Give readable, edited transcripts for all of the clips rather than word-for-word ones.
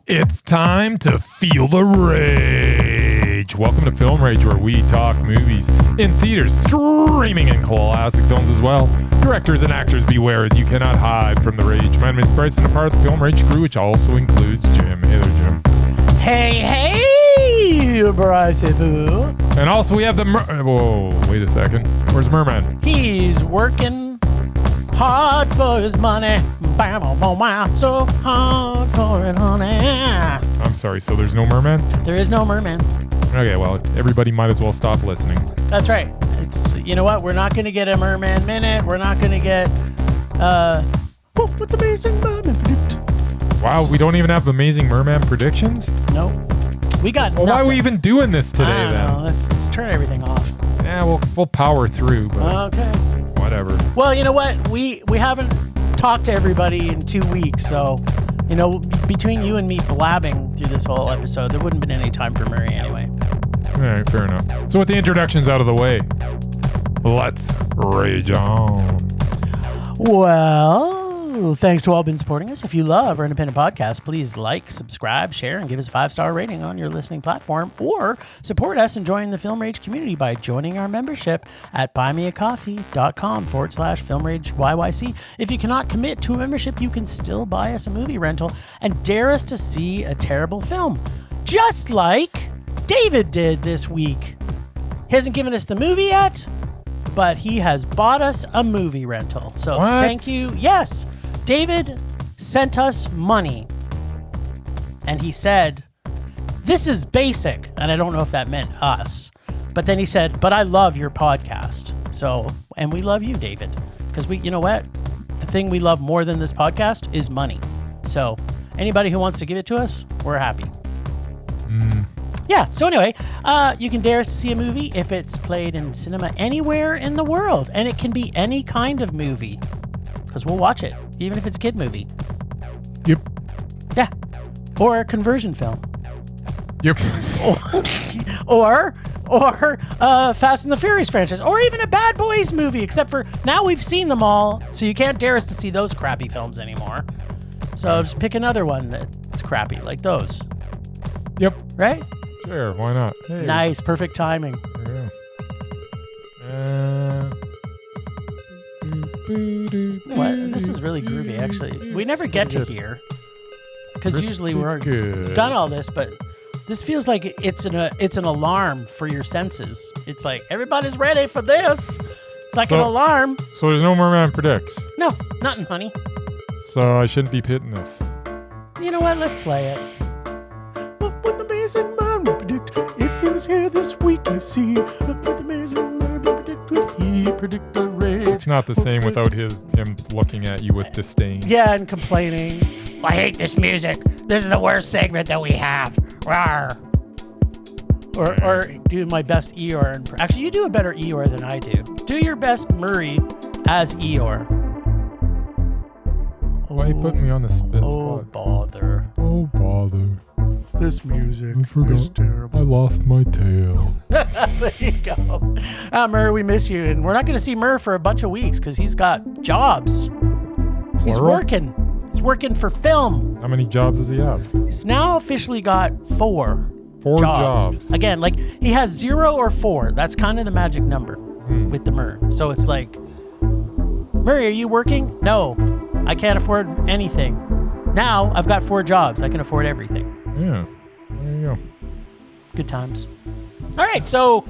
It's time to feel the rage. Welcome to Film Rage, where we talk movies in theaters, streaming, and classic films as well. Directors and actors beware, as you cannot hide from the rage. My name is Bryce, and I'm part of the Film Rage crew, which also includes Jim. Hey there, Jim. Hey, Bryce. And also we have the Whoa, wait a second. Where's Merman? He's working hard for his money. So hard for it, honey. I'm sorry, so there's no Merman? There is no Merman. Okay, well, everybody might as well stop listening. That's right. It's, you know what? We're not going to get a Merman minute. We're not going to get, what's amazing Merman predict? Wow, we don't even have amazing Merman predictions? No. We got nothing. Why are we even doing this today, then? Let's turn everything off. Yeah, we'll power through, but okay. Whatever. Well, you know what? We haven't talked to everybody in 2 weeks, so, you know, between you and me blabbing through this whole episode, there wouldn't have been any time for Murray anyway. All right, fair enough. So with the introductions out of the way, let's rage on. Well, thanks to all been supporting us. If you love our independent podcast, please like, subscribe, share, and give us a 5-star rating on your listening platform, or support us and join the Film Rage community by joining our membership at buymeacoffee.com/FilmRageYYC. If you cannot commit to a membership, you can still buy us a movie rental and dare us to see a terrible film, just like David did this week. He hasn't given us the movie yet, but he has bought us a movie rental. So what? Thank you. Yes. David sent us money, and he said, this is basic, and I don't know if that meant us, but then he said, but I love your podcast. So, and we love you, David, because you know what? The thing we love more than this podcast is money. So anybody who wants to give it to us, we're happy. Yeah, so anyway, you can dare us to see a movie if it's played in cinema anywhere in the world, and it can be any kind of movie, because we'll watch it, even if it's a kid movie. Yep. Yeah. Or a conversion film. Yep. Or Fast and the Furious franchise, or even a Bad Boys movie, except for now we've seen them all, so you can't dare us to see those crappy films anymore. So just pick another one that's crappy, like those. Yep. Right? Sure, why not? Hey. Nice, perfect timing. Yeah. What? This is really groovy, actually. We never get to here, because usually we're done all this, but this feels like it's an alarm for your senses. It's like, everybody's ready for this. It's like an alarm. So there's no Merman predicts? No, nothing, honey. So I shouldn't be pitting this. You know what? Let's play it. What would the amazing man predict if he was here this week? You see, what would the amazing man predict? Would he predict a rage? It's not the same without him looking at you with disdain. Yeah, and complaining. I hate this music. This is the worst segment that we have. Rawr. Or do my best Eeyore. Actually, you do a better Eeyore than I do. Do your best Murray as Eeyore. Why are you putting me on the spot? Oh, bother. Oh, bother. This music is terrible. I lost my tail. There you go. Murr, we miss you. And we're not going to see Murr for a bunch of weeks because he's got jobs. He's working. He's working for film. How many jobs does he have? He's now officially got 4. 4 jobs. Again, like he has 0 or 4. That's kind of the magic number with the Murr. So it's like, Murray, are you working? No, I can't afford anything. Now I've got 4 jobs. I can afford everything. Yeah, there you go. Good times. All right, so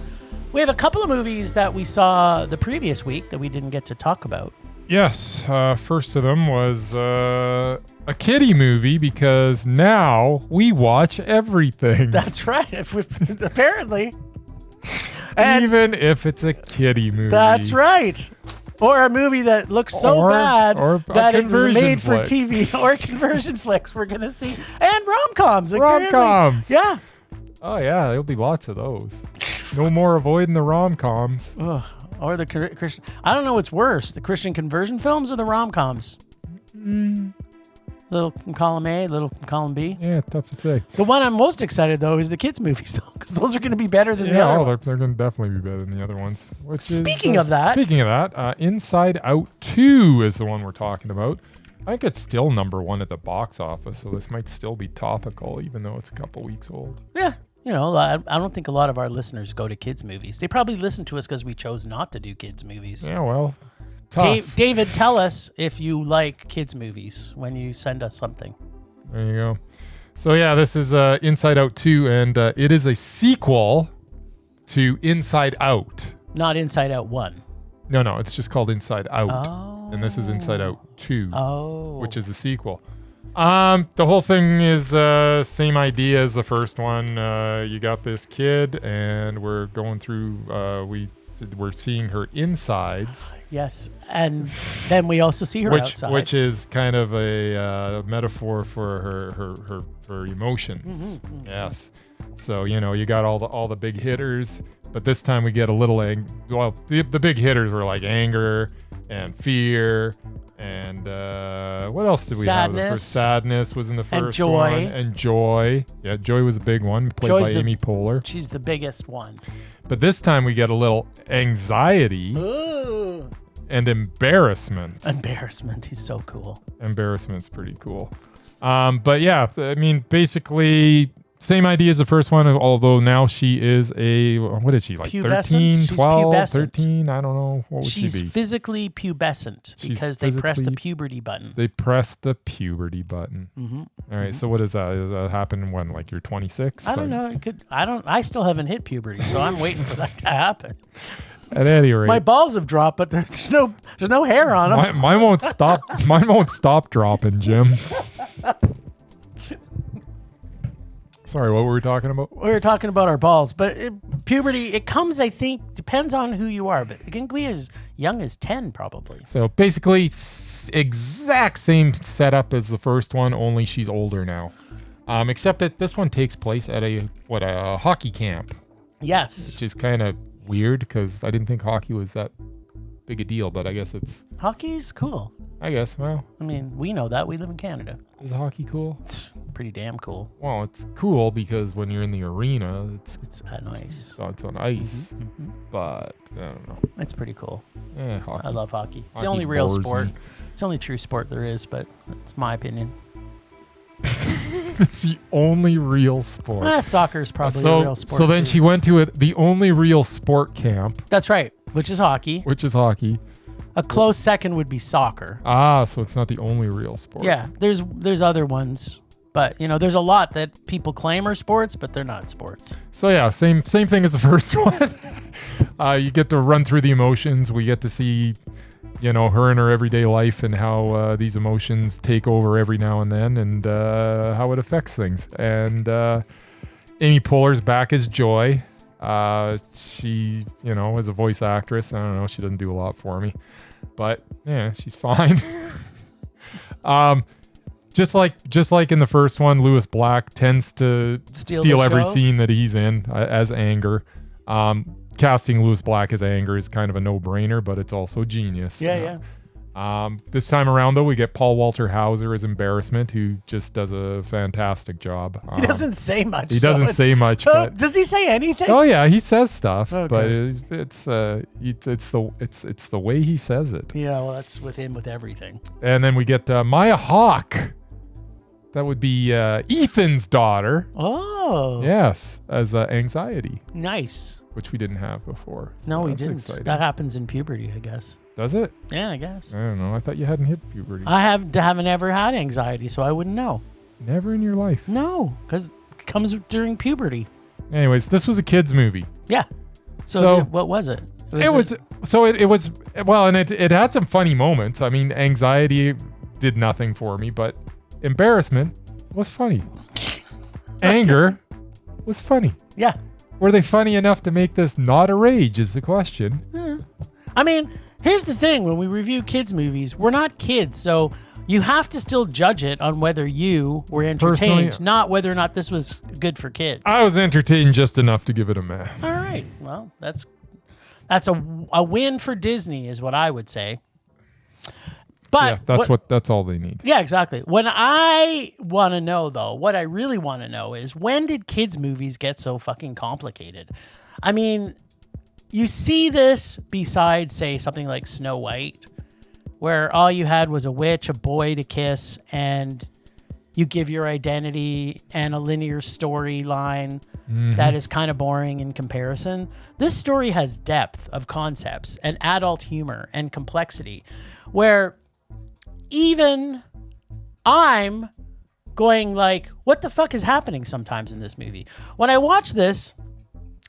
we have a couple of movies that we saw the previous week that we didn't get to talk about. Yes, first of them was a kiddie movie, because now we watch everything. That's right, apparently. And even if it's a kiddie movie. That's right. Or a movie that looks so bad that it was made for TV, or conversion flicks we're going to see. And rom-coms. Rom-coms. Yeah. Oh, yeah, there'll be lots of those. No more avoiding the rom-coms. Ugh. Or the Christian. I don't know what's worse, the Christian conversion films or the rom-coms. Little from column A, little from column B. Yeah, tough to say. The one I'm most excited though is the kids movies though, because those are going to be better than the other ones. They're going to definitely be better than the other ones. Speaking of that, Inside Out 2 is the one we're talking about. I think it's still number 1 at the box office, so this might still be topical, even though it's a couple weeks old. Yeah. You know, I don't think a lot of our listeners go to kids movies. They probably listen to us because we chose not to do kids movies. Yeah, well, tough. David, tell us if you like kids movies when you send us something. There you go. So yeah, this is Inside Out 2, and it is a sequel to Inside Out. Not Inside Out 1. No, it's just called Inside Out. Oh. And this is Inside Out 2, which is the sequel. The whole thing is same idea as the first one. You got this kid, and we're going through, we're seeing her insides. Yes, and then we also see her outside. Which is kind of a metaphor for her emotions. Mm-hmm. Yes. So, you got all the big hitters, but this time we get a little, the big hitters were like anger and fear and what else did we have? The first Sadness was in the first and joy. one. And joy. Yeah, joy was a big one, played by Amy Poehler. She's the biggest one. But this time we get a little anxiety. Ooh. And embarrassment. He's so cool. Embarrassment's pretty cool. But yeah, I mean, basically same idea as the first one, although now she is what is she, like pubescent? 13, 12, pubescent. 13? I don't know. What would she be? She's physically pubescent because they press the puberty button. They press the puberty button. Mm-hmm. All right, so what is that? Does that happen when, like, you're 26? I don't know. It could. I still haven't hit puberty, so I'm waiting for that to happen. At any rate, my balls have dropped, but there's no hair on them. Mine won't stop. Mine won't stop dropping, Jim. Sorry, what were we talking about? We were talking about our balls, but puberty, it comes, I think, depends on who you are, but it can be as young as 10 probably. So basically, exact same setup as the first one, only she's older now. Except that this one takes place at a hockey camp. Yes. Which is kind of weird because I didn't think hockey was that big a deal, but I guess it's... Hockey's cool. I guess, well... I mean, we know that. We live in Canada. Is hockey cool? It's pretty damn cool. Well, it's cool because when you're in the arena, it's on ice. It's on ice, but I don't know. It's pretty cool. Yeah, hockey. I love hockey. It's the only real sport. It's the only true sport there is, but it's my opinion. It's the only real sport. Soccer is probably a real sport. So then she went to the only real sport camp. That's right, which is hockey. A close second would be soccer. So it's not the only real sport. Yeah, there's other ones, but there's a lot that people claim are sports, but they're not sports. So yeah, same thing as the first one. You get to run through the emotions. We get to see, her in her everyday life and how these emotions take over every now and then, and how it affects things. And Amy Poehler's back as Joy. She, is a voice actress. I don't know. She doesn't do a lot for me. But yeah, she's fine. Just like in the first one, Lewis Black tends to steal every scene that he's in as Anger. Casting Lewis Black as Anger is kind of a no-brainer, but it's also genius. Yeah. This time around, though, we get Paul Walter Hauser as Embarrassment, who just does a fantastic job. He doesn't say much. He doesn't say much. But does he say anything? Oh yeah, he says stuff, okay. but it's the way he says it. Yeah, well, that's with him with everything. And then we get Maya Hawke. That would be Ethan's daughter. Oh. Yes, as Anxiety. Nice. Which we didn't have before. So no, we didn't. Exciting. That happens in puberty, I guess. Does it? Yeah, I guess. I don't know. I thought you hadn't hit puberty. I haven't ever had anxiety, so I wouldn't know. Never in your life? No, because it comes during puberty. Anyways, this was a kid's movie. Yeah. So what was it? It was well, and it had some funny moments. I mean, Anxiety did nothing for me, but Embarrassment was funny. Anger was funny. Yeah. Were they funny enough to make this not a rage is the question. I mean, here's the thing. When we review kids' movies, we're not kids, so you have to still judge it on whether you were entertained, personally, not whether or not this was good for kids. I was entertained just enough to give it a meh. All right. Well, that's a win for Disney is what I would say. But that's all they need. Yeah, exactly. When I want to know, though, what I really want to know is, when did kids' movies get so fucking complicated? I mean, you see this besides, say, something like Snow White, where all you had was a witch, a boy to kiss, and you give your identity and a linear storyline that is kind of boring in comparison. This story has depth of concepts and adult humor and complexity, where even I'm going like, what the fuck is happening sometimes in this movie? When I watched this,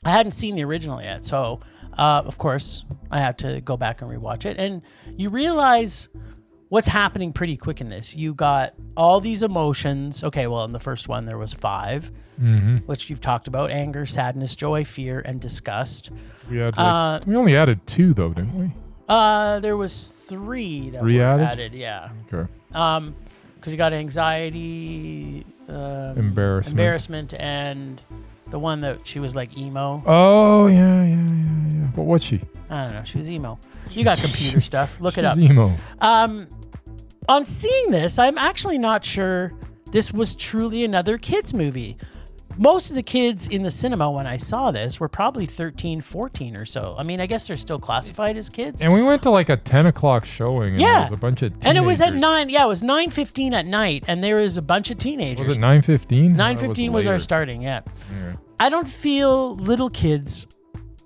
I hadn't seen the original yet, so of course I had to go back and rewatch it, and you realize what's happening pretty quick in this. You got all these emotions. Okay, well, in the first one there was 5, which you've talked about: anger, sadness, joy, fear, and disgust. We had we only added 2 though, didn't we? There was 3 that were added. Yeah. Okay. Because you got anxiety, embarrassment, and the one that she was like emo. Oh yeah. What was she? I don't know. She was emo. You got computer stuff. Look it up. Emo. On seeing this, I'm actually not sure this was truly another kids movie. Most of the kids in the cinema when I saw this were probably 13, 14 or so. I mean, I guess they're still classified as kids. And we went to like a 10 o'clock showing, and there was a bunch of teenagers. And it was at 9. Yeah, it was 9:15 at night, and there was a bunch of teenagers. Was it 9:15? 9:15 was our starting, yeah. I don't feel little kids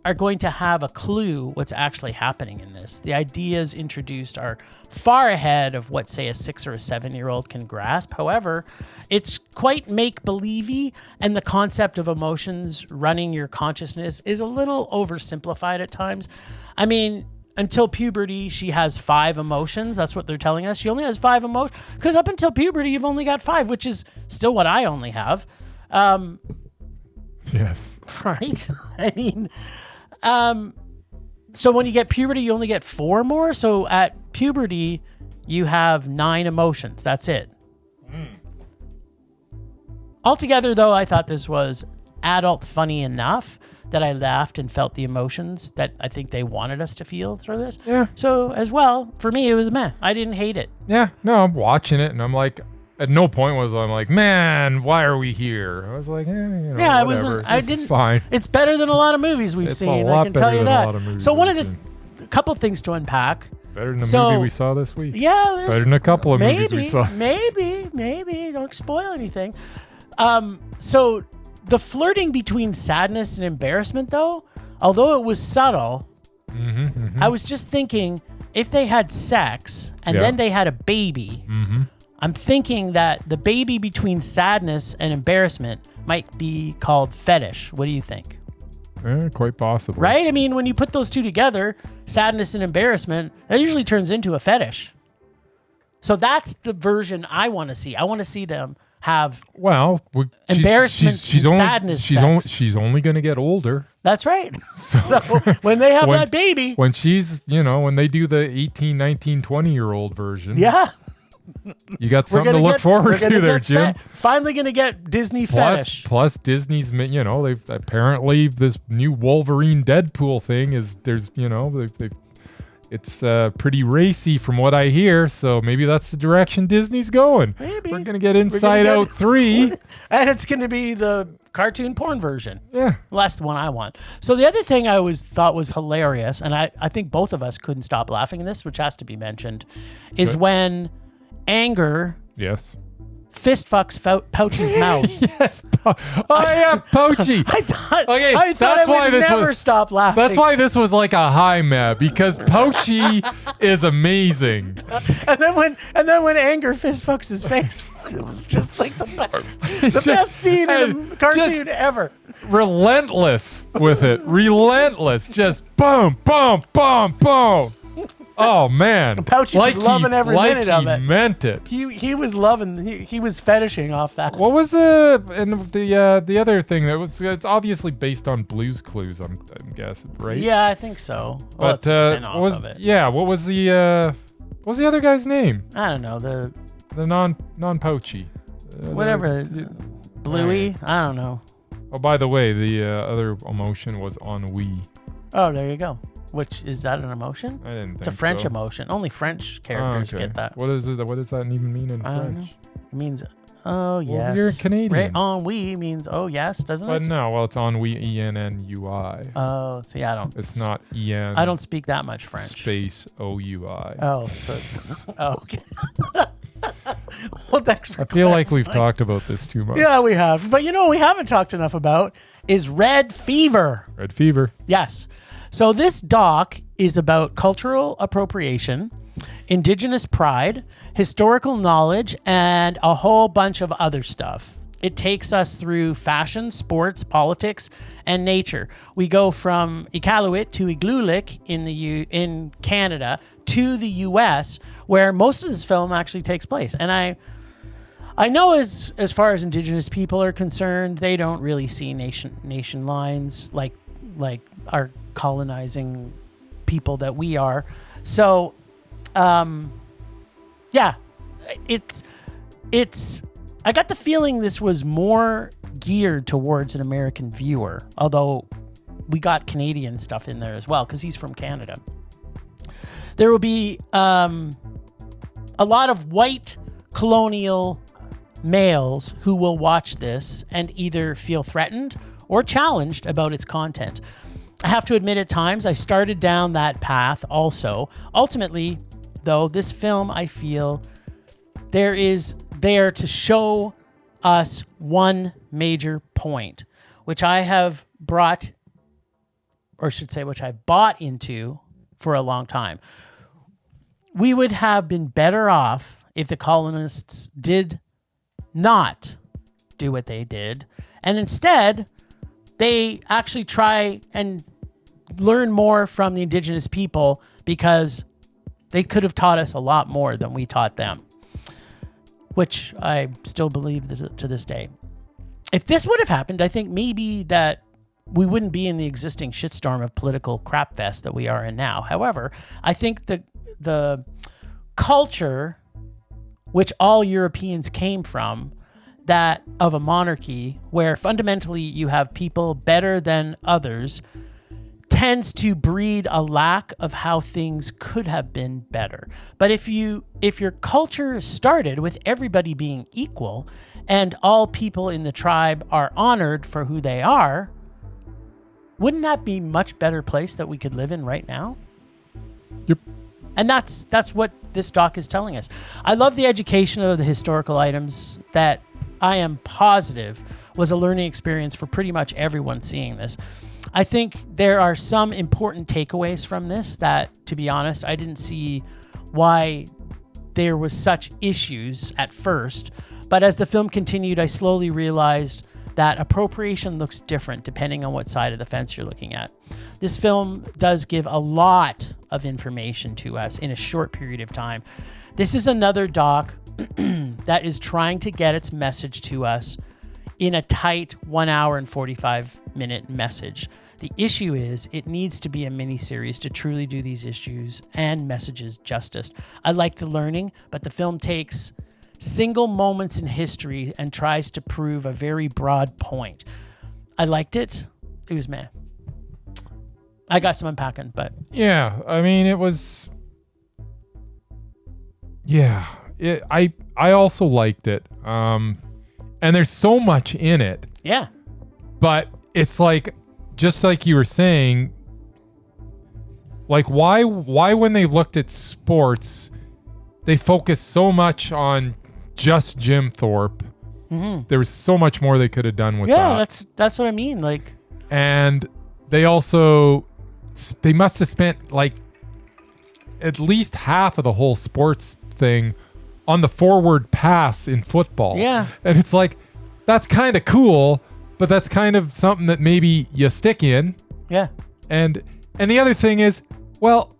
are going to have a clue what's actually happening in this. The ideas introduced are far ahead of what, say, a 6 or a 7-year-old can grasp. However, it's quite make-believey, and the concept of emotions running your consciousness is a little oversimplified at times. I mean, until puberty, she has 5 emotions. That's what they're telling us. She only has 5 emotions. Because up until puberty, you've only got 5, which is still what I only have. Yes. Right? I mean... so when you get puberty, you only get 4 more. So at puberty, you have 9 emotions. That's it. Altogether, though, I thought this was adult funny enough that I laughed and felt the emotions that I think they wanted us to feel through this. Yeah. So as well, for me, it was meh. I didn't hate it. Yeah. No, I'm watching it and I'm like, at no point was I'm like, man, why are we here? I was like, I wasn't. I didn't. Fine. It's better than a lot of movies we've seen. I can tell you that. So one of the couple things to unpack. Better than the movie we saw this week. Yeah, there's better than a couple of movies we saw. Maybe. Don't spoil anything. So the flirting between sadness and embarrassment, though, although it was subtle, I was just thinking, if they had sex and then they had a baby. I'm thinking that the baby between sadness and embarrassment might be called fetish. What do you think? Quite possible. Right? I mean, when you put those two together, sadness and embarrassment, that usually turns into a fetish. So that's the version I want to see. I want to see them have embarrassment and sadness. She's only going to get older. That's right. So when they have that baby. When she's, when they do the 18, 19, 20-year-old version. Yeah. You got something to look forward to there, Jim. Finally going to get Disney fetish. Plus Disney's, they've apparently this new Wolverine Deadpool thing is it's pretty racy from what I hear. So maybe that's the direction Disney's going. Maybe. We're going to get Inside Out 3. And it's going to be the cartoon porn version. Yeah. Well, that's the one I want. So the other thing I thought was hilarious, and I think both of us couldn't stop laughing at this, which has to be mentioned, is when Anger fist fucks Pouchy's mouth. Yes. Pouchy. I thought I would never stop laughing. That's why this was like a high meh, because Pouchy is amazing. And then when Anger fist fucks his face, it was just like the best. Best scene in a cartoon ever. Relentless with it. Relentless. Just boom, boom, boom, boom. Oh man, Pouchy was loving every minute of it. He meant it. He was loving. He was fetishing off that. What was the other thing that was? It's obviously based on Blue's Clues. I'm guessing, right? Yeah, I think so. Well, it's a spin-off of it. Yeah. What was the other guy's name? I don't know. The non-Pouchy. Whatever. Bluey. I don't know. Oh, by the way, the other emotion was ennui. Oh, there you go. Which is that an emotion? I didn't think It's a French so. emotion. Only French characters get that. What is it? What does that even mean in I don't know. French? It means oh yes. You're Canadian. Right? Ennui means oh yes, doesn't But it? no, well, it's ennui, E-N-N-U-I. Oh, so yeah, I don't. It's not E-N. I don't speak that much French. Space O-U-I. Oh, so oh, okay. Well, thanks for I feel like we've clarifying. talked about this too much. Yeah, we have. But you know what we haven't talked enough about is Red Fever. Red Fever. Yes. So this doc is about cultural appropriation, indigenous pride, historical knowledge, and a whole bunch of other stuff. It takes us through fashion, sports, politics, and nature. We go from Iqaluit to Igloolik in Canada to the U.S., where most of this film actually takes place. And I know as far as indigenous people are concerned, they don't really see nation lines like our colonizing people that we are. So, yeah, it's. I got the feeling this was more geared towards an American viewer, although we got Canadian stuff in there as well because he's from Canada. There will be a lot of white colonial males who will watch this and either feel threatened or challenged about its content. I have to admit, at times I started down that path also. Ultimately, though, this film, I feel there is there to show us one major point, which I have brought, or should say, which I've bought into for a long time. We would have been better off if the colonists did not do what they did, and instead they actually try and learn more from the indigenous people because they could have taught us a lot more than we taught them, which I still believe to this day. If this would have happened, I think maybe that we wouldn't be in the existing shitstorm of political crap fest that we are in now. However, I think the culture which all Europeans came from, that of a monarchy where fundamentally you have people better than others, tends to breed a lack of how things could have been better. But if your culture started with everybody being equal and all people in the tribe are honored for who they are, wouldn't that be a much better place that we could live in right now? Yep. And that's what this doc is telling us. I love the education of the historical items that I am positive was a learning experience for pretty much everyone seeing this. I think there are some important takeaways from this that, to be honest, I didn't see why there was such issues at first. But as the film continued, I slowly realized that appropriation looks different depending on what side of the fence you're looking at. This film does give a lot of information to us in a short period of time. This is another doc that is trying to get its message to us in a tight 1 hour and 45 minute message. The issue is it needs to be a mini-series to truly do these issues and messages justice. I like the learning, but the film takes single moments in history and tries to prove a very broad point. I liked it. It was meh. I got some unpacking, but Yeah, I mean, it was. Yeah, I also liked it. And there's so much in it, yeah. but it's like, just like you were saying, like why when they looked at sports, they focused so much on just Jim Thorpe. Mm-hmm. There was so much more they could have done with Yeah, that. that's what I mean. Like, And they also, they must have spent like at least half of the whole sports thing on the forward pass in football. Yeah. And it's like, that's kind of cool, but that's kind of something that maybe you stick in. yeah. And the other thing is, well,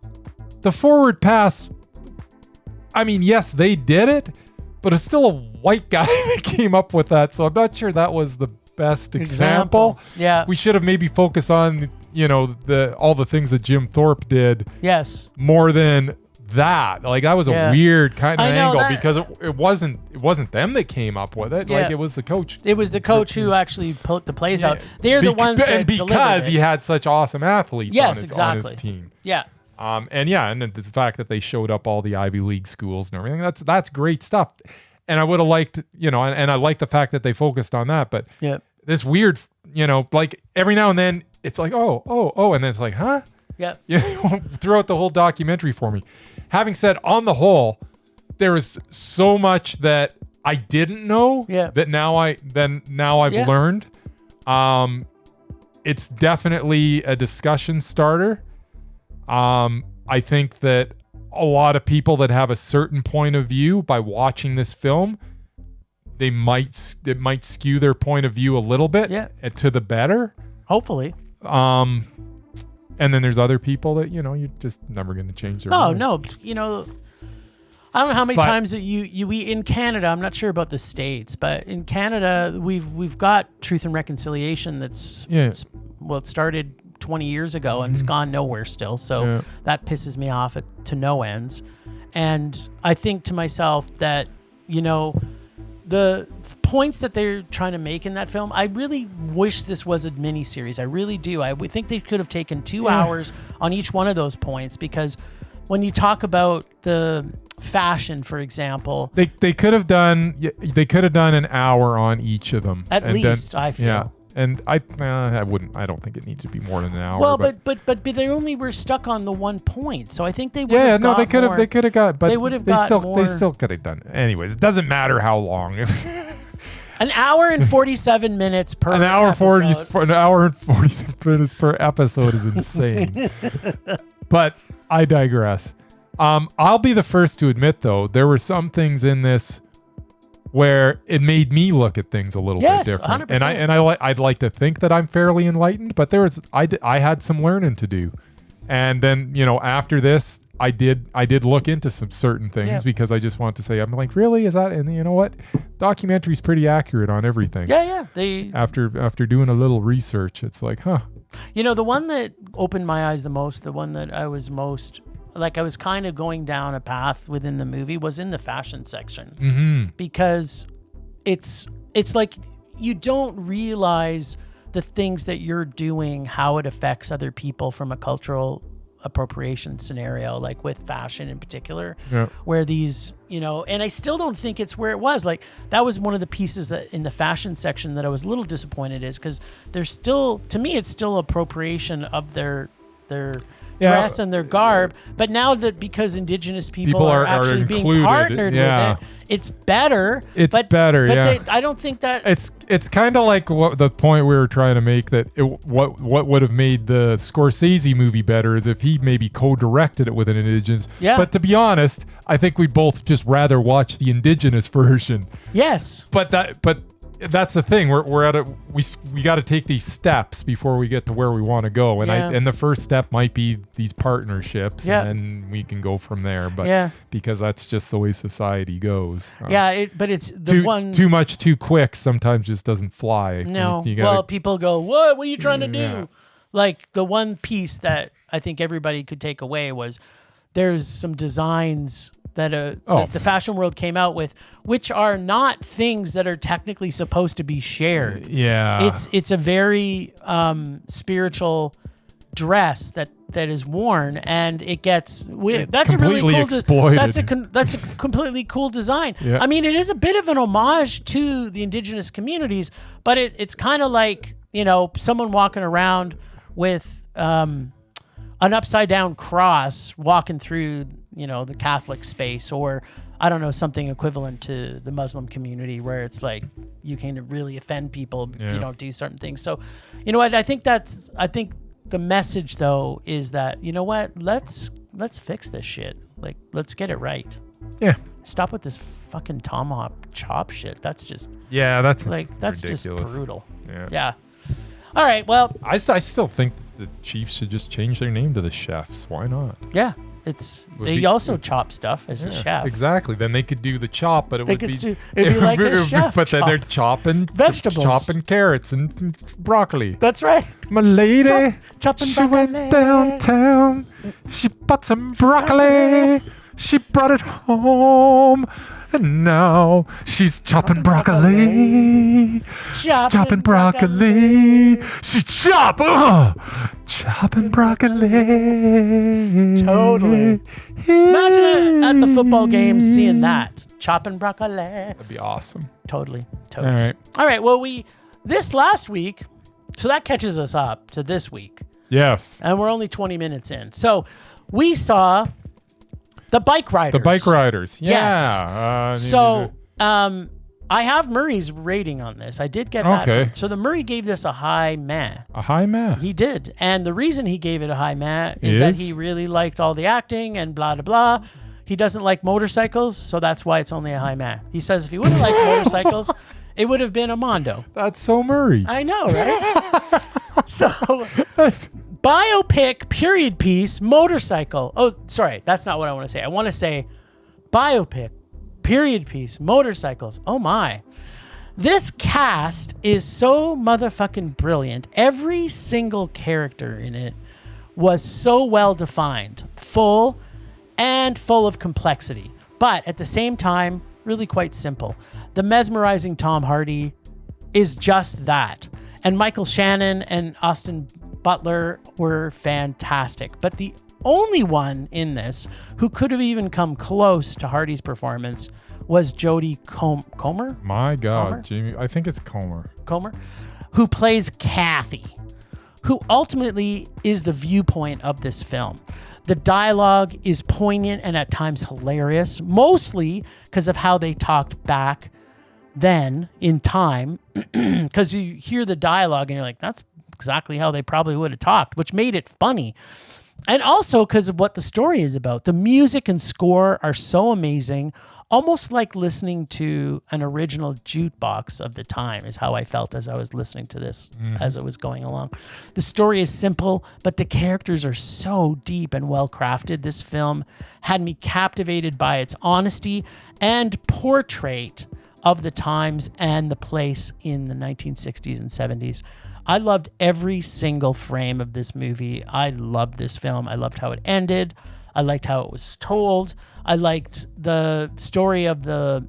the forward pass, I mean, yes, they did it, but it's still a white guy that came up with that. So I'm not sure that was the best example. Yeah. We should have maybe focused on, all the things that Jim Thorpe did Yes. more than that. Like that was a Yeah. weird kind of I know angle that- because it wasn't them that came up with it. Yeah. Like it was the coach. It was the coach who actually put the plays out. They're the ones that and delivered because it. he had such awesome athletes Yes, on his exactly. team. Yeah. And then the fact that they showed up all the Ivy League schools and everything, that's great stuff. And I would have liked, and I like the fact that they focused on that, but Yeah. this weird, like every now and then it's like, oh, and then it's like, huh? Yeah. Throughout the whole documentary for me. Having said, on the whole, there is so much that I didn't know that now I've Yeah. learned. It's definitely a discussion starter. I think that a lot of people that have a certain point of view by watching this film, it might skew their point of view a little bit to the better. Hopefully. And then there's other people that, you're just never going to change their mind. No. I don't know how many times that we in Canada, I'm not sure about the States, but in Canada, we've got Truth and Reconciliation that's, it started 20 years ago and it's gone nowhere still. So that pisses me off to no ends. And I think to myself that, the points that they're trying to make in that film, I really wish this was a mini series. I really do. I would think they could have taken 2 hours on each one of those points, because when you talk about the fashion, for example, they could have done an hour on each of them at least. I feel. Yeah. And I don't think it needed to be more than an hour. Well, but they only were stuck on the one point, so I think they would. Yeah, no, they could have got, but they would have got more. They still could have done it. Anyways, it doesn't matter how long. An hour and 47 minutes per an hour episode. An hour and 40 minutes per episode is insane. But I digress. I'll be the first to admit, though, there were some things in this where it made me look at things a little bit different. 100%. And I'd like to think that I'm fairly enlightened, but I had some learning to do. And then, after this, I did look into some certain things because I just want to say, I'm like, really? Is that? And you know what? Documentary's pretty accurate on everything. Yeah. They after doing a little research, it's like, huh. The one that opened my eyes the most, the one that I was most like, I was kind of going down a path within the movie, was in the fashion section, because it's like you don't realize the things that you're doing, how it affects other people from a cultural appropriation scenario, like with fashion in particular, where these, and I still don't think it's where it was. Like, that was one of the pieces that in the fashion section that I was a little disappointed is because there's still, to me, it's still appropriation of their dress and their garb, but now that because Indigenous people are actually being partnered with it, it's better. I don't think that it's kind of like what the point we were trying to make, that what would have made the Scorsese movie better is if he maybe co-directed it with an Indigenous. Yeah. But to be honest, I think we'd both just rather watch the Indigenous version. Yes. But that's the thing. We're at we got to take these steps before we get to where we want to go, and and the first step might be these partnerships, and then we can go from there. But because that's just the way society goes. But it's the too much too quick sometimes just doesn't fly. No, people go, what are you trying to do? Yeah. Like, the one piece that I think everybody could take away was there's some designs that the fashion world came out with, which are not things that are technically supposed to be shared. Yeah. It's a very spiritual dress that is worn, and it gets that's a really cool exploited. That's a completely cool design. Yeah. I mean, it is a bit of an homage to the Indigenous communities, but it's kind of like, someone walking around with an upside down cross walking through the Catholic space, or I don't know, something equivalent to the Muslim community, where it's like you can really offend people if you don't do certain things. So, I think the message, though, is that, let's fix this shit. Like, let's get it right. Yeah. Stop with this fucking tomahawk chop shit. That's just that's ridiculous. Just brutal. Yeah. All right. Well, I still think the Chiefs should just change their name to the Chefs. Why not? Yeah. They also chop stuff as a chef. Exactly. Then they could do the chop, but it'd be like a chef. But then they're chopping vegetables, chopping carrots and broccoli. That's right. My lady, chopping she broccoli. went downtown. She bought some broccoli. She brought it home. And now she's chopping broccoli. Chopping broccoli. She chopping broccoli. Totally. Imagine at the football game seeing that. Chopping broccoli. That'd be awesome. Totally. All right. All right. Well, this last week, so that catches us up to this week. Yes. And we're only 20 minutes in. So we saw the Bikeriders. The Bikeriders. Yeah. Yes. I have Murray's rating on this. I did get that. Okay. So the Murray gave this a high meh. A high meh? He did. And the reason he gave it a high meh is that he really liked all the acting and blah, blah, blah. He doesn't like motorcycles, so that's why it's only a high meh. He says if he wouldn't like motorcycles, it would have been a Mondo. That's so Murray. I know, right? So, biopic, period piece, motorcycle. Oh, sorry. That's not what I want to say. I want to say biopic, period piece, motorcycles. Oh, my. This cast is so motherfucking brilliant. Every single character in it was so well defined, full of complexity, but at the same time, really quite simple. The mesmerizing Tom Hardy is just that. And Michael Shannon and Austin Butler were fantastic. But the only one in this who could have even come close to Hardy's performance was Jodie Comer. My God, Jamie. I think it's Comer, who plays Kathy, who ultimately is the viewpoint of this film. The dialogue is poignant and at times hilarious, mostly because of how they talked back then in time, because you hear the dialogue and you're like, that's exactly how they probably would have talked, which made it funny. And also because of what the story is about. The music and score are so amazing, almost like listening to an original jukebox of the time is how I felt as I was listening to this as it was going along. The story is simple, but the characters are so deep and well crafted. This film had me captivated by its honesty and portrait of the times and the place in the 1960s and 70s. I loved every single frame of this movie. I loved this film. I loved how it ended. I liked how it was told. I liked the story of the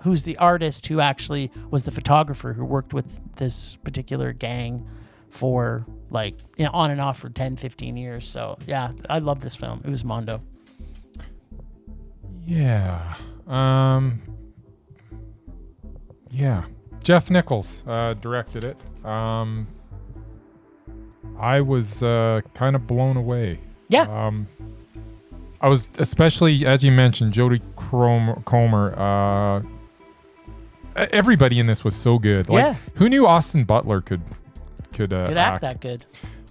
who's the artist who actually was the photographer who worked with this particular gang for on and off for 10, 15 years. So yeah, I love this film. It was Mondo. Yeah. Yeah. Jeff Nichols directed it. I was kind of blown away. Yeah. I was, especially as you mentioned, Jodie Comer. Everybody in this was so good. Who knew Austin Butler could act that good?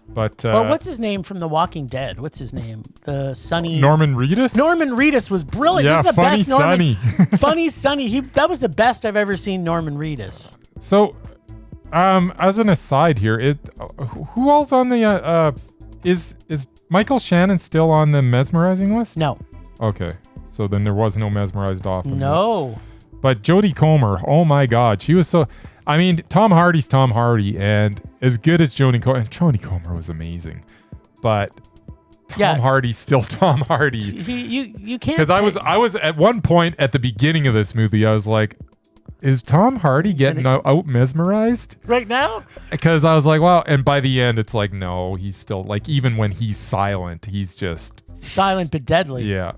But what's his name from The Walking Dead? What's his name? The Sonny Norman Reedus. Norman Reedus was brilliant. Yeah, this is the funny best Norman, Sonny. Funny Sonny. That was the best I've ever seen Norman Reedus. So, as an aside here, who else on the is Michael Shannon still on the mesmerizing list? No. Okay, so then there was no mesmerized off. No. But Jodie Comer, oh my God, she was so. I mean, Tom Hardy's Tom Hardy, and as good as Jodie Comer was amazing, but Tom Hardy's still Tom Hardy. You can't. Because I was at one point at the beginning of this movie, I was like, is Tom Hardy getting out mesmerized right now? Because I was like, wow. And by the end, it's like, no, he's still even when he's silent, he's just silent but deadly. Yeah.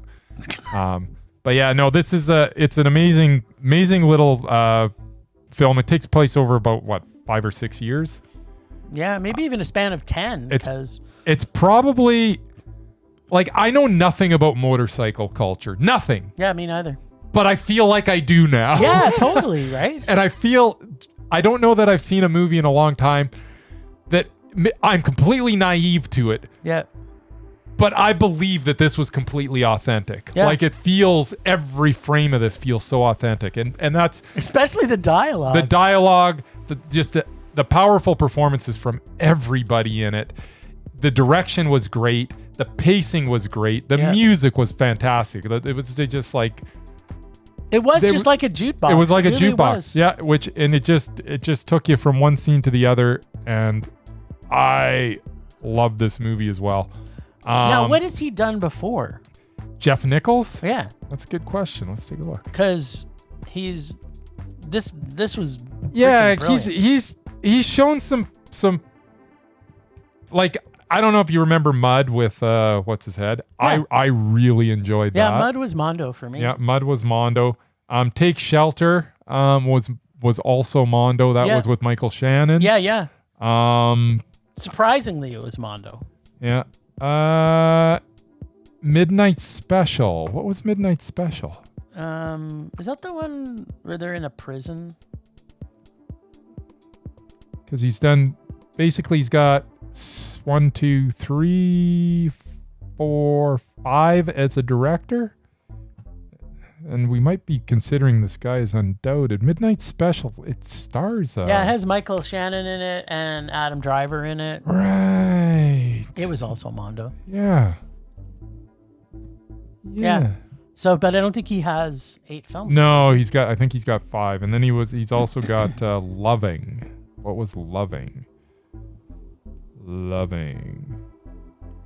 But yeah, no, this is it's an amazing little film. It takes place over about 5 or 6 years. Yeah, maybe even a span of 10. It's probably I know nothing about motorcycle culture. Nothing. Yeah, me neither. But I feel like I do now. Yeah, totally, right? And I don't know that I've seen a movie in a long time that I'm completely naive to it. Yeah. But I believe that this was completely authentic. Yeah. It feels, every frame of this feels so authentic. And that's... Especially the dialogue. The dialogue, the powerful performances from everybody in it. the direction was great. The pacing was great. The music was fantastic. It was just like it was just like a jukebox. It was like a really jukebox. Was. Yeah, it just took you from one scene to the other, and I love this movie as well. Now, what has he done before? Jeff Nichols? Yeah, that's a good question. Let's take a look. Because this was he's shown some like. I don't know if you remember Mud with what's his head. Yeah. I really enjoyed that. Yeah, Mud was Mondo for me. Yeah, Mud was Mondo. Take Shelter was also Mondo. That was with Michael Shannon. Yeah. Surprisingly, it was Mondo. Yeah. Midnight Special. What was Midnight Special? Is that the one where they're in a prison? Because he's got 1, 2, 3, 4, 5 as a director, and we might be considering this guy as undoubted. Midnight Special. It stars. It has Michael Shannon in it and Adam Driver in it. Right. It was also Mondo. Yeah. So, but I don't think he has 8 films. No, I think he's got 5, and then he's also got Loving. What was Loving?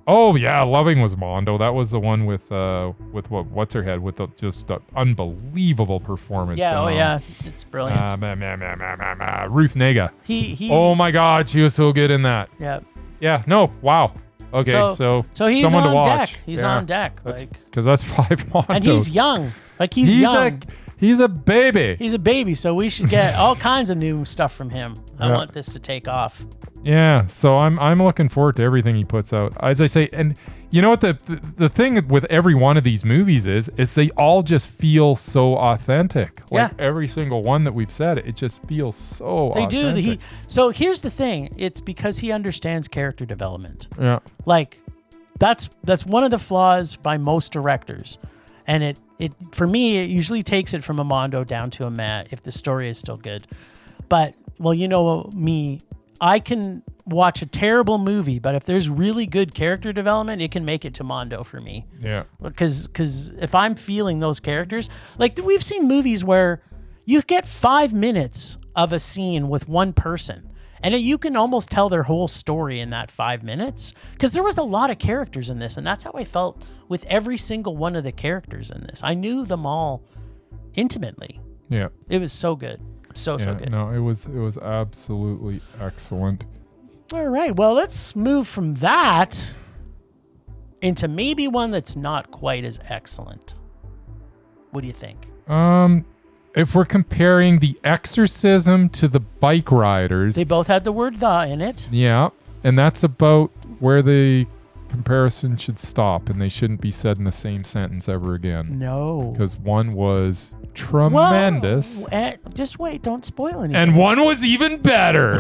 Oh yeah, Loving was Mondo. That was the one with what's her head with just an unbelievable performance. Yeah, it's brilliant. Ruth Negga. He. Oh my God, she was so good in that. Yeah. Yeah. No. Wow. Okay. So he's someone on to watch. deck. He's on deck. Because that's 5 Mondos. And he's young. Like he's young. He's a baby. He's a baby. So we should get all kinds of new stuff from him. I want this to take off. Yeah, so I'm looking forward to everything he puts out. As I say, and you know what the thing with every one of these movies is they all just feel so authentic. Like every single one that we've said, it just feels so authentic. They do. So here's the thing. It's because he understands character development. Yeah. Like that's one of the flaws by most directors. And it for me, it usually takes it from a Mondo down to a Matt if the story is still good. But, well, you know me, I can watch a terrible movie, but if there's really good character development, it can make it to Mondo for me. Yeah. Because if I'm feeling those characters, like we've seen movies where you get 5 minutes of a scene with one person, and you can almost tell their whole story in that 5 minutes. Because there was a lot of characters in this, and that's how I felt with every single one of the characters in this. I knew them all intimately. Yeah. It was so good. So good. No, it was absolutely excellent. All right. Well, let's move from that into maybe one that's not quite as excellent. What do you think? If we're comparing the Exorcism to the Bikeriders, they both had the word "the" in it. Yeah, and that's about where the comparison should stop, and they shouldn't be said in the same sentence ever again. No, because one was tremendous. Well, just wait, don't spoil anything. And one was even better.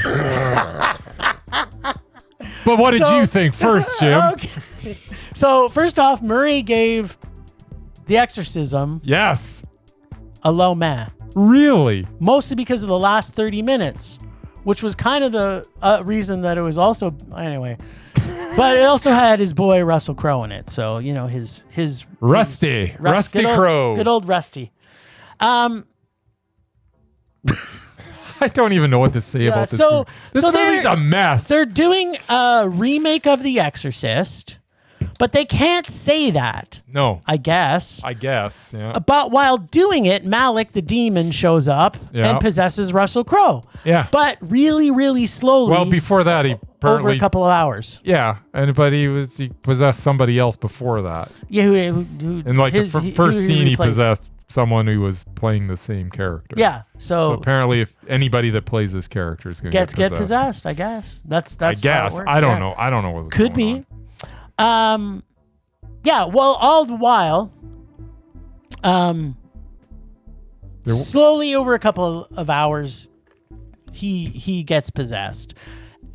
But what did you think first, Jim? Okay. So first off, Murray gave The Exorcism a low meh. Really? Mostly because of the last 30 minutes, which was kind of the reason that it was also anyway. But it also had his boy Russell Crowe in it, so you know his Rusty Crowe, good old Rusty. I don't even know what to say about this movie. This movie's a mess. They're doing a remake of The Exorcist, but they can't say that. No. I guess, yeah. But while doing it, Malik the demon shows up and possesses Russell Crowe. Yeah. But really, really slowly. Well, before that, he over a couple of hours. Yeah, but he possessed somebody else before that. Yeah, who in like the first scene, he possessed someone who was playing the same character. Yeah, so apparently, if anybody that plays this character is going to get possessed, I guess that's. I guess I don't know. I don't know what could be. Yeah. Well, all the while, slowly over a couple of hours, he gets possessed.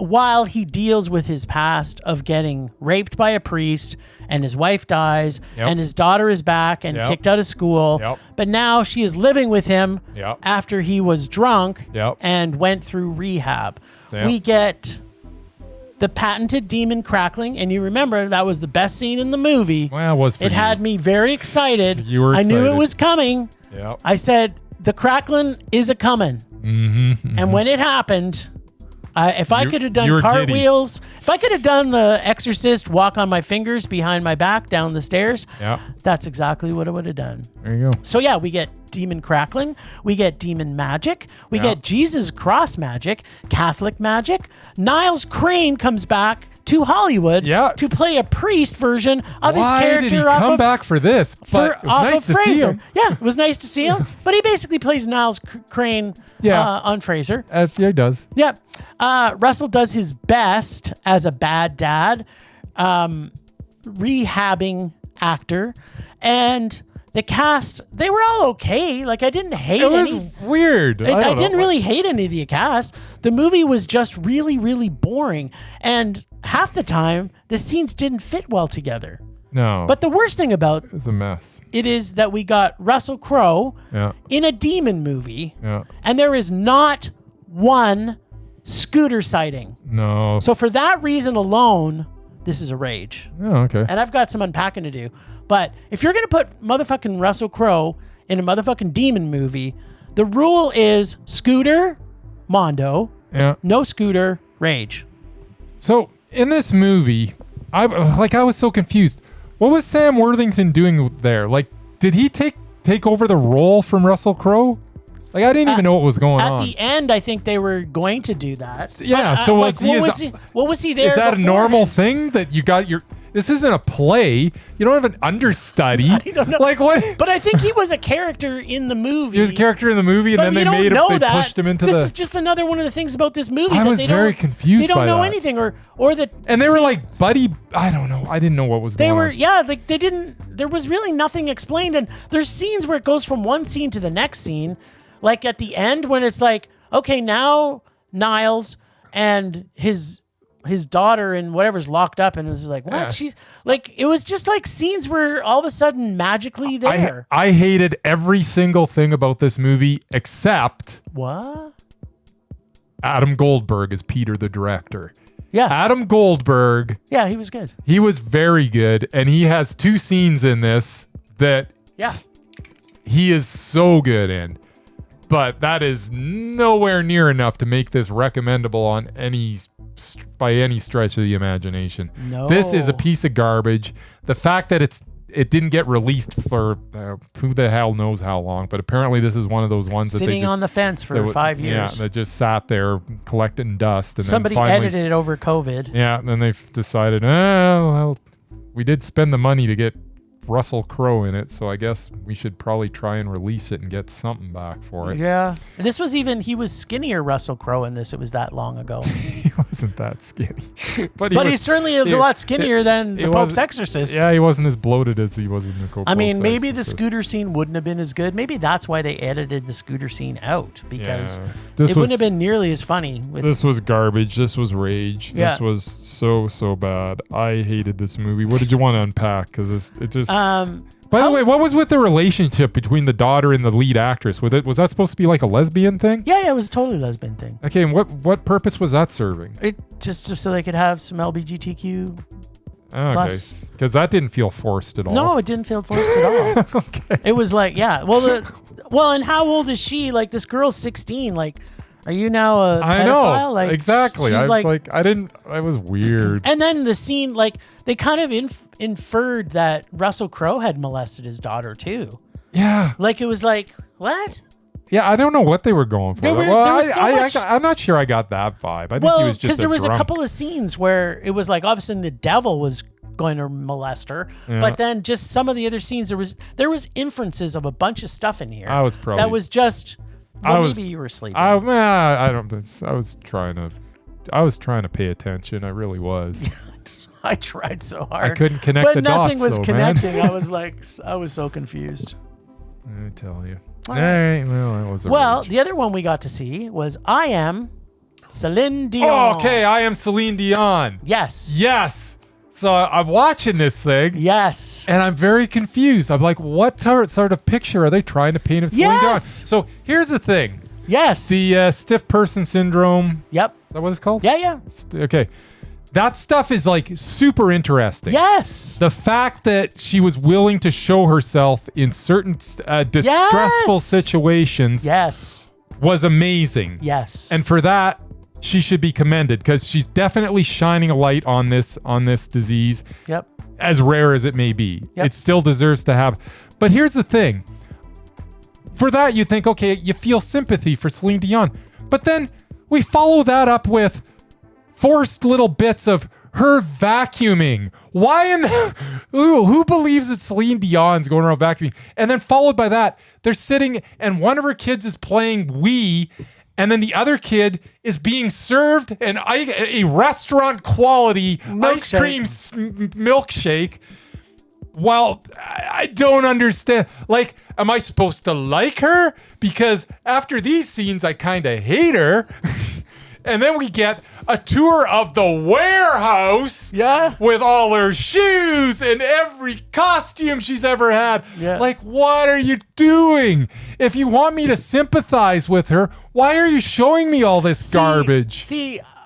While he deals with his past of getting raped by a priest and his wife dies and his daughter is back and kicked out of school. But now she is living with him after he was drunk and went through rehab. We get the patented demon crackling, and you remember that was the best scene in the movie. Well, it was for It had me very excited. You were excited. I knew it was coming. Yep. I said, the crackling is a coming. And when it happened, if I could have done cartwheels, if I could have done the Exorcist walk on my fingers behind my back down the stairs, that's exactly what I would have done. There you go. So yeah, we get demon crackling, we get demon magic, we get Jesus cross magic, Catholic magic. Niles Crane comes back to Hollywood to play a priest version of his character. Why did he come back for this? But it was nice to see him. Yeah, it was nice to see him. But he basically plays Niles Crane on Fraser. Yeah, he does. Yeah. Russell does his best as a bad dad, rehabbing actor. And the cast, they were all okay. Like, I didn't hate any. It was weird. I didn't really hate any of the cast. The movie was just really, really boring. And half the time, the scenes didn't fit well together. No. But the worst thing about it's a mess. It is that we got Russell Crowe in a demon movie. Yeah. And there is not one scooter sighting. No. So for that reason alone, this is a rage. Oh, okay. And I've got some unpacking to do. But if you're going to put motherfucking Russell Crowe in a motherfucking demon movie, the rule is scooter, Mondo. Yeah. No scooter, rage. So in this movie, I was so confused. What was Sam Worthington doing there? Like, did he take over the role from Russell Crowe? Like, I didn't even know what was going on. At the end, I think they were going to do that. Yeah. But, so what was he there? Is that before? a normal thing that you got your? This isn't a play. You don't have an understudy. I don't know. Like what? But I think he was a character in the movie. He was a character in the movie, and then they made him. They pushed him into this is just another one of the things about this movie. I was very confused. They don't by know that. anything, or that. And they were like buddy. I don't know. I didn't know what was going on. Like they didn't. There was really nothing explained, and there's scenes where it goes from one scene to the next scene. Like at the end when it's like, okay, now Niles and his daughter and whatever's locked up, and it was like, what? Yeah. She's like, it was just like scenes were all of a sudden magically there. I hated every single thing about this movie except what? Adam Goldberg as Peter the director. Yeah. Adam Goldberg. Yeah, he was good. He was very good, and he has 2 scenes in this that he is so good in. But that is nowhere near enough to make this recommendable on by any stretch of the imagination. No. This is a piece of garbage. The fact that it didn't get released for who the hell knows how long, but apparently this is one of those ones that sitting on the fence for 5 years. Yeah, that just sat there collecting dust, and somebody then finally, edited it over COVID. Yeah, and then they've decided, well, we did spend the money to get Russell Crowe in it, so I guess we should probably try and release it and get something back for it. Yeah. He was skinnier, Russell Crowe, in this. It was that long ago. He wasn't that skinny. But he's certainly a lot skinnier than the Pope's Exorcist. Yeah, he wasn't as bloated as he was in the Pope's Exorcist. I mean, maybe the scooter scene wouldn't have been as good. Maybe that's why they edited the scooter scene out, because it wouldn't have been nearly as funny. This was garbage. This was rage. Yeah. This was so bad. I hated this movie. What did you want to unpack? Because it just... By the way, what was with the relationship between the daughter and the lead actress? Was that supposed to be like a lesbian thing? Yeah, it was a totally lesbian thing. Okay, and what purpose was that serving? It just so they could have some LGBTQ. Okay, because that didn't feel forced at all. No, it didn't feel forced at all. Okay. It was like, and how old is she? Like, this girl's 16. Like, are you now a pedophile? I know, like, exactly. I was like, I didn't. It was weird. And then the scene, like, they kind of inferred that Russell Crowe had molested his daughter too. Yeah. Like, it was like, what? Yeah, I don't know what they were going for. I'm not sure I got that vibe. I think he was just because there was drunk. a couple of scenes where it was like, all of a sudden the devil was going to molest her, but then just some of the other scenes, there was inferences of a bunch of stuff in here. I was probably that was just. Maybe you were sleeping. I don't. I was trying to pay attention. I really was. I tried so hard. I couldn't connect the dots. But nothing was connecting. Man. I was so confused. I tell you. All right. Well, that was a rage. The other one we got to see was I Am Celine Dion. Oh, okay. I Am Celine Dion. Yes. So I'm watching this thing. Yes. And I'm very confused. I'm like, what sort of picture are they trying to paint of Celine Dion? So here's the thing. Yes. The stiff person syndrome. Yep. Is that what it's called? Yeah. Okay. That stuff is like super interesting. Yes. The fact that she was willing to show herself in certain distressful situations was amazing. Yes. And for that, she should be commended because she's definitely shining a light on this disease. Yep. As rare as it may be. Yep. It still deserves to have. But here's the thing. For that, you think, okay, you feel sympathy for Celine Dion. But then we follow that up with forced little bits of her vacuuming. Why in the... who believes that Celine Dion's going around vacuuming? And then followed by that, they're sitting and one of her kids is playing Wii, and then the other kid is being served a restaurant quality ice cream milkshake. Well, I don't understand. Like, am I supposed to like her? Because after these scenes, I kind of hate her. And then we get a tour of the warehouse with all her shoes and every costume she's ever had. Yeah. Like, what are you doing? If you want me to sympathize with her, why are you showing me all this garbage?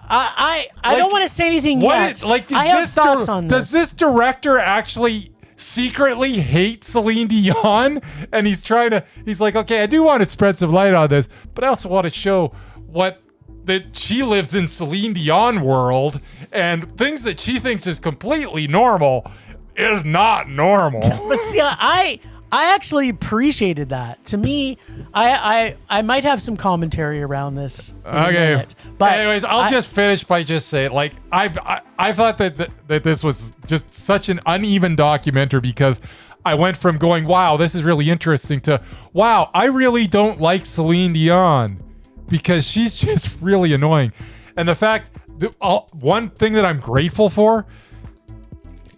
I don't want to say anything yet. I have thoughts on this. Does this director actually secretly hate Celine Dion? And he's like, okay, I do want to spread some light on this, but I also want to show that she lives in Celine Dion world, and things that she thinks is completely normal is not normal. But see, I actually appreciated that. To me, I might have some commentary around this. Okay. But anyways, I'll just finish by just saying, like, I thought that this was just such an uneven documentary because I went from going, wow, this is really interesting, to, wow, I really don't like Celine Dion because she's just really annoying. And the fact that one thing that I'm grateful for,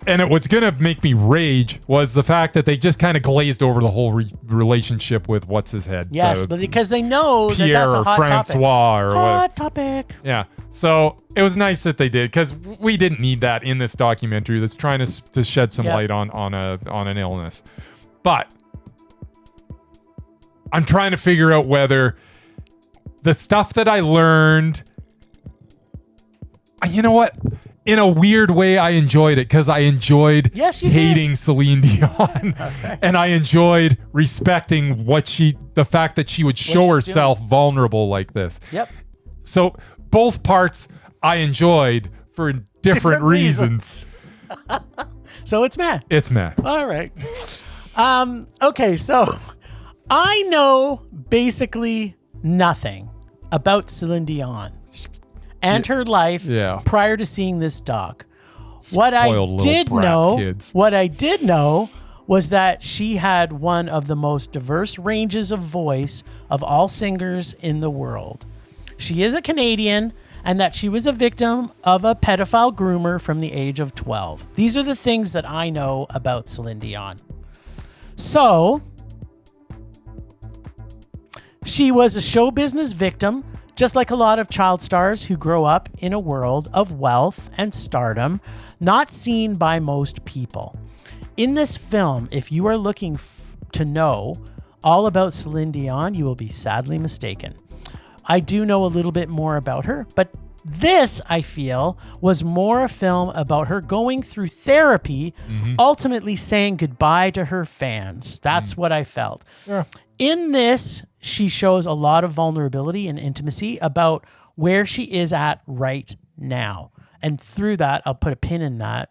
and it was going to make me rage, was the fact that they just kind of glazed over the whole relationship with what's his head. Yes, but because they know Pierre that that's a hot Francois topic. or hot topic. Yeah. So it was nice that they did, because we didn't need that in this documentary that's trying to shed some light on an illness. But I'm trying to figure out whether the stuff that I learned, you know what? In a weird way, I enjoyed it because I enjoyed hating Celine Dion, and I enjoyed respecting the fact that she would show herself vulnerable like this. Yep. So both parts I enjoyed for different reasons. So it's meh. It's meh. All right. Okay, so I know basically nothing about Celine Dion and her life prior to seeing this doc. What I did know was that she had one of the most diverse ranges of voice of all singers in the world. She is a Canadian, and that she was a victim of a pedophile groomer from the age of 12. These are the things that I know about Celine Dion. So, she was a show business victim, just like a lot of child stars who grow up in a world of wealth and stardom, not seen by most people. In this film, if you are looking to know all about Celine Dion, you will be sadly mistaken. I do know a little bit more about her, but this, I feel, was more a film about her going through therapy, ultimately saying goodbye to her fans. That's what I felt. Yeah. In this, she shows a lot of vulnerability and intimacy about where she is at right now. And through that, I'll put a pin in that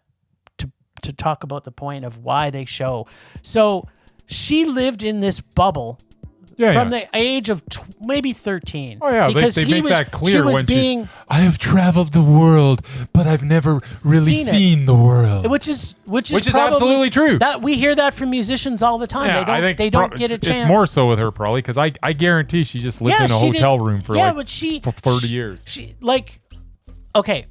to talk about the point of why they show. So she lived in this bubble from the age of maybe 13. Oh, yeah. Because they make that clear when she's I have traveled the world, but I've never really seen the world. Which is probably, absolutely true. That we hear that from musicians all the time. Yeah, they don't get a chance. It's more so with her probably, because I guarantee she just lived in a hotel room for for 30 years. Okay,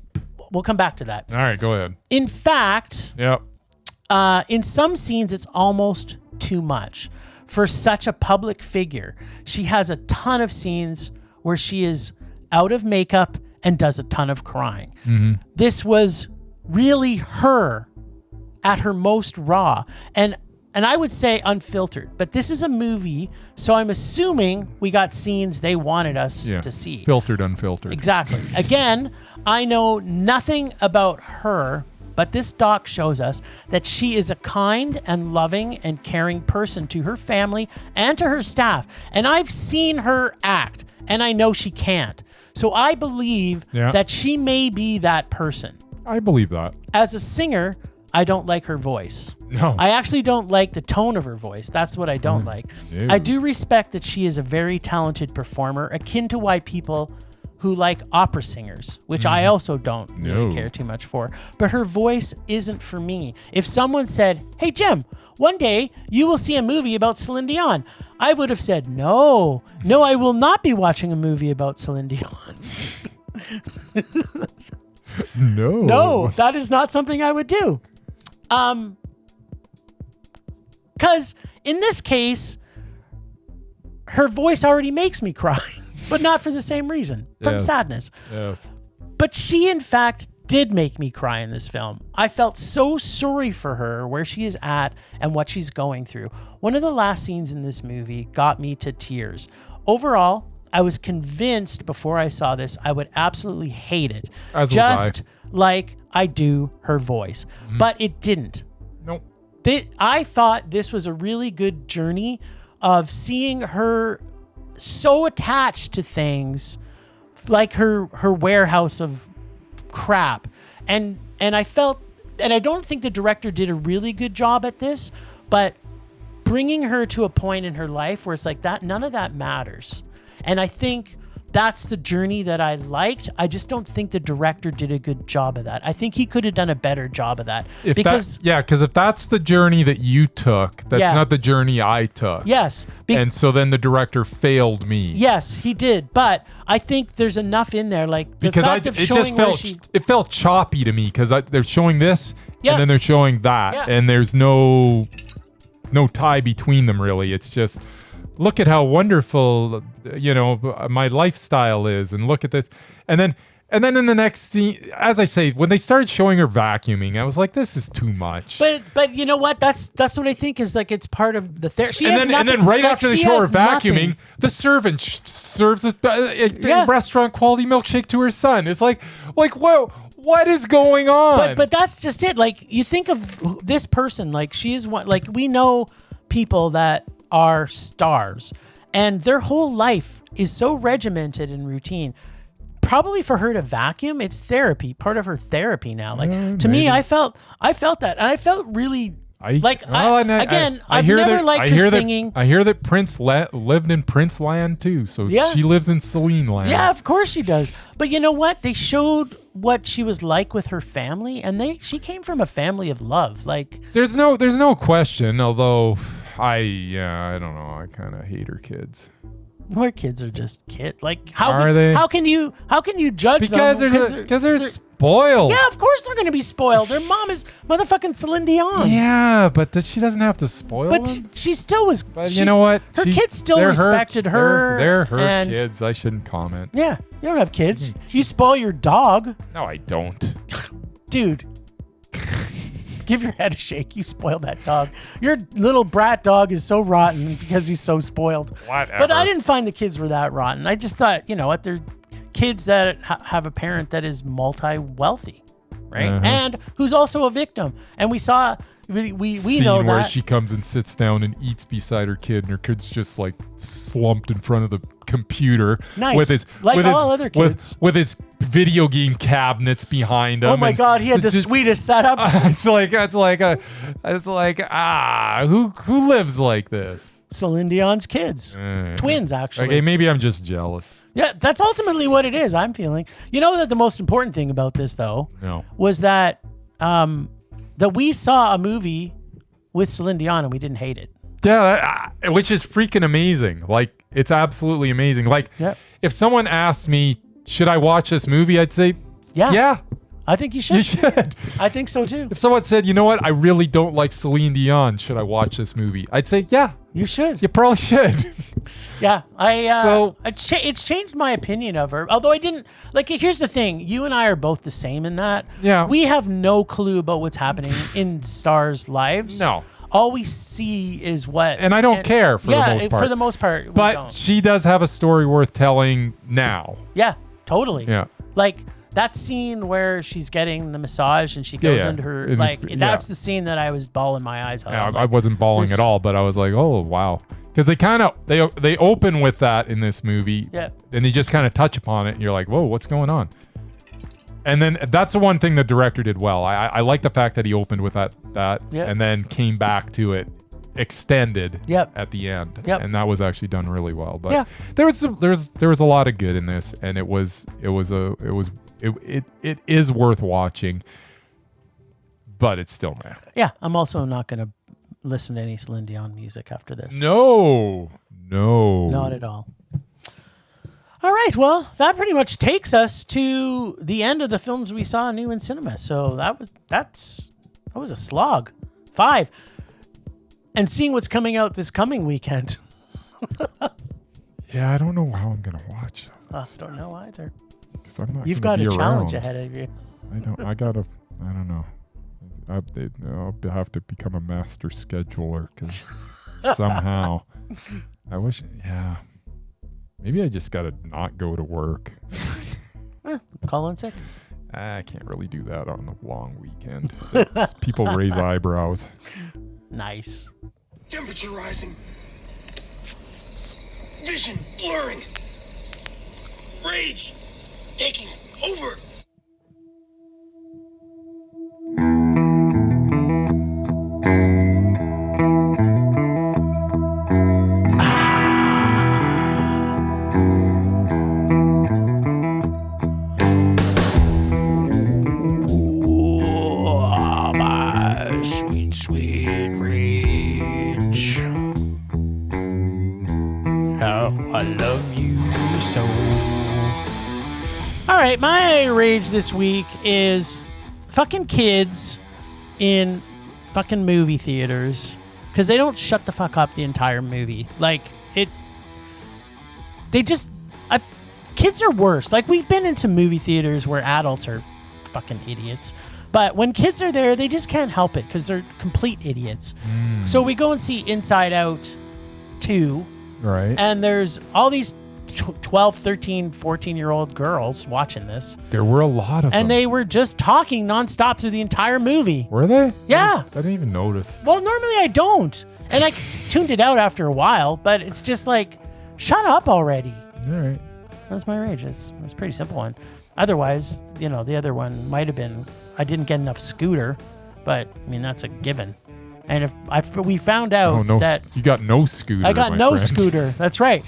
we'll come back to that. All right, go ahead. In fact, in some scenes, it's almost too much. For such a public figure, she has a ton of scenes where she is out of makeup and does a ton of crying. Mm-hmm. This was really her at her most raw. And and I would say unfiltered, but this is a movie, so I'm assuming we got scenes they wanted us to see. Filtered, unfiltered. Exactly. Again, I know nothing about her, but this doc shows us that she is a kind and loving and caring person to her family and to her staff. And I've seen her act, and I know she can't. So I believe that she may be that person. I believe that. As a singer, I don't like her voice. No. I actually don't like the tone of her voice. That's what I don't like. No. I do respect that she is a very talented performer, akin to why people who like opera singers, which I also don't really care too much for. But her voice isn't for me. If someone said, hey, Jim, one day you will see a movie about Celine Dion, I would have said, no, I will not be watching a movie about Celine Dion. No, that is not something I would do. Because in this case, her voice already makes me cry, but not for the same reason, from sadness. Yes. But she, in fact, did make me cry in this film. I felt so sorry for her, where she is at and what she's going through. One of the last scenes in this movie got me to tears. Overall, I was convinced before I saw this, I would absolutely hate it. Just like I do her voice. Mm-hmm. But it didn't. Nope. I thought this was a really good journey of seeing her so attached to things like her warehouse of crap. And I felt, and I don't think the director did a really good job at this, but bringing her to a point in her life where it's like that, none of that matters. And I think that's the journey that I liked. I just don't think the director did a good job of that. I think he could have done a better job of that. Because if that's the journey that you took, that's not the journey I took. Yes. And so then the director failed me. Yes, he did. But I think there's enough in there, like the fact of showing where she... It felt choppy to me because they're showing this and then they're showing that, and there's no tie between them really. It's just, look at how wonderful, my lifestyle is, and look at this. And then in the next scene, as I say, when they started showing her vacuuming, I was like, this is too much. But you know what? That's what I think is like, it's part of the therapy. And then right after they show her vacuuming, the servant serves a restaurant quality milkshake to her son. It's like what is going on? But that's just it. Like, you think of this person, like she's one, like we know people that are stars and their whole life is so regimented and routine. Probably for her to vacuum, it's therapy, part of her therapy now. Like to me, I felt that, and I felt really I've never liked her singing. I hear that Prince lived in Prince land too, so she lives in Celine land. Yeah, of course she does. But you know what? They showed what she was like with her family, and she came from a family of love. Like there's no question. Although I don't know. I kind of hate her kids. Her kids are just kids. Like how can you judge them? Because they're spoiled. Yeah, of course they're going to be spoiled. Their mom is motherfucking Celine Dion. Yeah, but she doesn't have to spoil them. But she still was. But you know what? Her kids still respected her. They're her kids. I shouldn't comment. Yeah, you don't have kids. You spoil your dog. No, I don't. Dude. Give your head a shake. You spoiled that dog. Your little brat dog is so rotten because he's so spoiled. Whatever. But I didn't find the kids were that rotten. I just thought, you know what, they're kids that have a parent that is multi-wealthy, right? Uh-huh. And who's also a victim. And we saw, we know that. Where she comes and sits down and eats beside her kid, and her kid's just like slumped in front of the computer. Nice. With his other kids. With his video game cabinets behind him. Oh my God, he had the sweetest setup. Who lives like this? Celine Dion's kids. Twins, actually. Okay, maybe I'm just jealous. Yeah, that's ultimately what it is, I'm feeling. You know that the most important thing about this, though, was that we saw a movie with Celine Dion and we didn't hate it. Yeah, which is freaking amazing. Like, it's absolutely amazing. Like, if someone asked me, should I watch this movie? I'd say, yeah. I think you should. You should. I think so too. If someone said, you know what, I really don't like Celine Dion, should I watch this movie? I'd say, yeah. You should. You probably should. Yeah. It's changed my opinion of her. Although I didn't, like, here's the thing. You and I are both the same in that. Yeah. We have no clue about what's happening in stars' lives. No. all we see is what. And I don't care for the most part. For the most part, we but don't. she does have a story worth telling now. Yeah, totally. Yeah. Like that scene where she's getting the massage and she goes into her that's the scene that I was bawling my eyes out. Yeah, like, I wasn't bawling at all, but I was like, oh wow, because they open with that in this movie. Yeah. And they just kind of touch upon it, and you're like, whoa, what's going on? And then that's the one thing the director did well. I like the fact that he opened with that and then came back to it extended at the end. Yep. And that was actually done really well. But there was a lot of good in this, and it is worth watching, but it's still meh. Yeah, I'm also not going to listen to any Celine Dion music after this. No. Not at all. All right, well, that pretty much takes us to the end of the films we saw new in cinema. So that was a slog. 5. And seeing what's coming out this coming weekend. Yeah, I don't know how I'm going to watch this. I don't know either. I'm not You've got a challenge around. ahead of you. I don't know. I'll have to become a master scheduler because somehow I wish, maybe I just got to not go to work. Call in sick. I can't really do that on a long weekend. People raise eyebrows. Nice. Temperature rising. Vision blurring. Rage taking over. My sweet, sweet rage. How I love you so. All right, my rage this week is fucking kids in fucking movie theaters because they don't shut the fuck up the entire movie. Like, kids are worse. Like, we've been into movie theaters where adults are fucking idiots. But when kids are there, they just can't help it because they're complete idiots. So we go and see Inside Out 2. Right. And there's all these 12, 13, 14-year-old girls watching this. There were a lot of them. And they were just talking nonstop through the entire movie. Were they? Yeah. I didn't even notice. Well, normally I don't. And I tuned it out after a while, but it's just like, shut up already. All right. That's my rage. It's a pretty simple one. Otherwise, the other one might have been, I didn't get enough Scooter, but I mean, that's a given. And if we found out that you got no Scooter, I got my no friend. Scooter. That's right.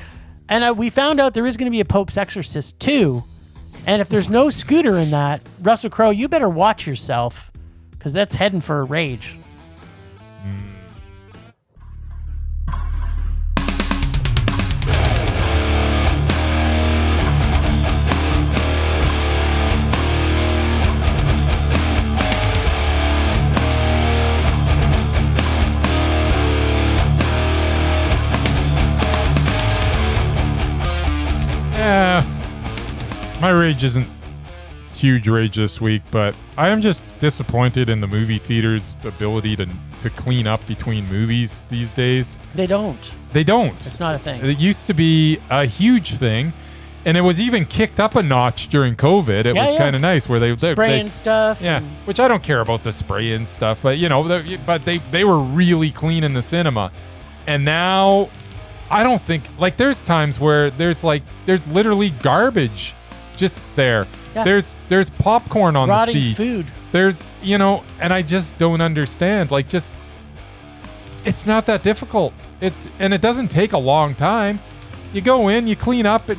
And we found out there is going to be a Pope's Exorcist 2. And if there's no Scooter in that, Russell Crowe, you better watch yourself because that's heading for a rage. My rage isn't huge rage this week, but I am just disappointed in the movie theater's ability to clean up between movies these days. They don't. It's not a thing. It used to be a huge thing, and it was even kicked up a notch during COVID. It was kind of nice where they spraying stuff. Yeah, which I don't care about the spraying stuff, but they were really cleaning the cinema, and now I don't think there's times where there's literally garbage just there. Yeah. There's popcorn on rotting the seats. Food. There's and I just don't understand. It's not that difficult. It doesn't take a long time. You go in, you clean up.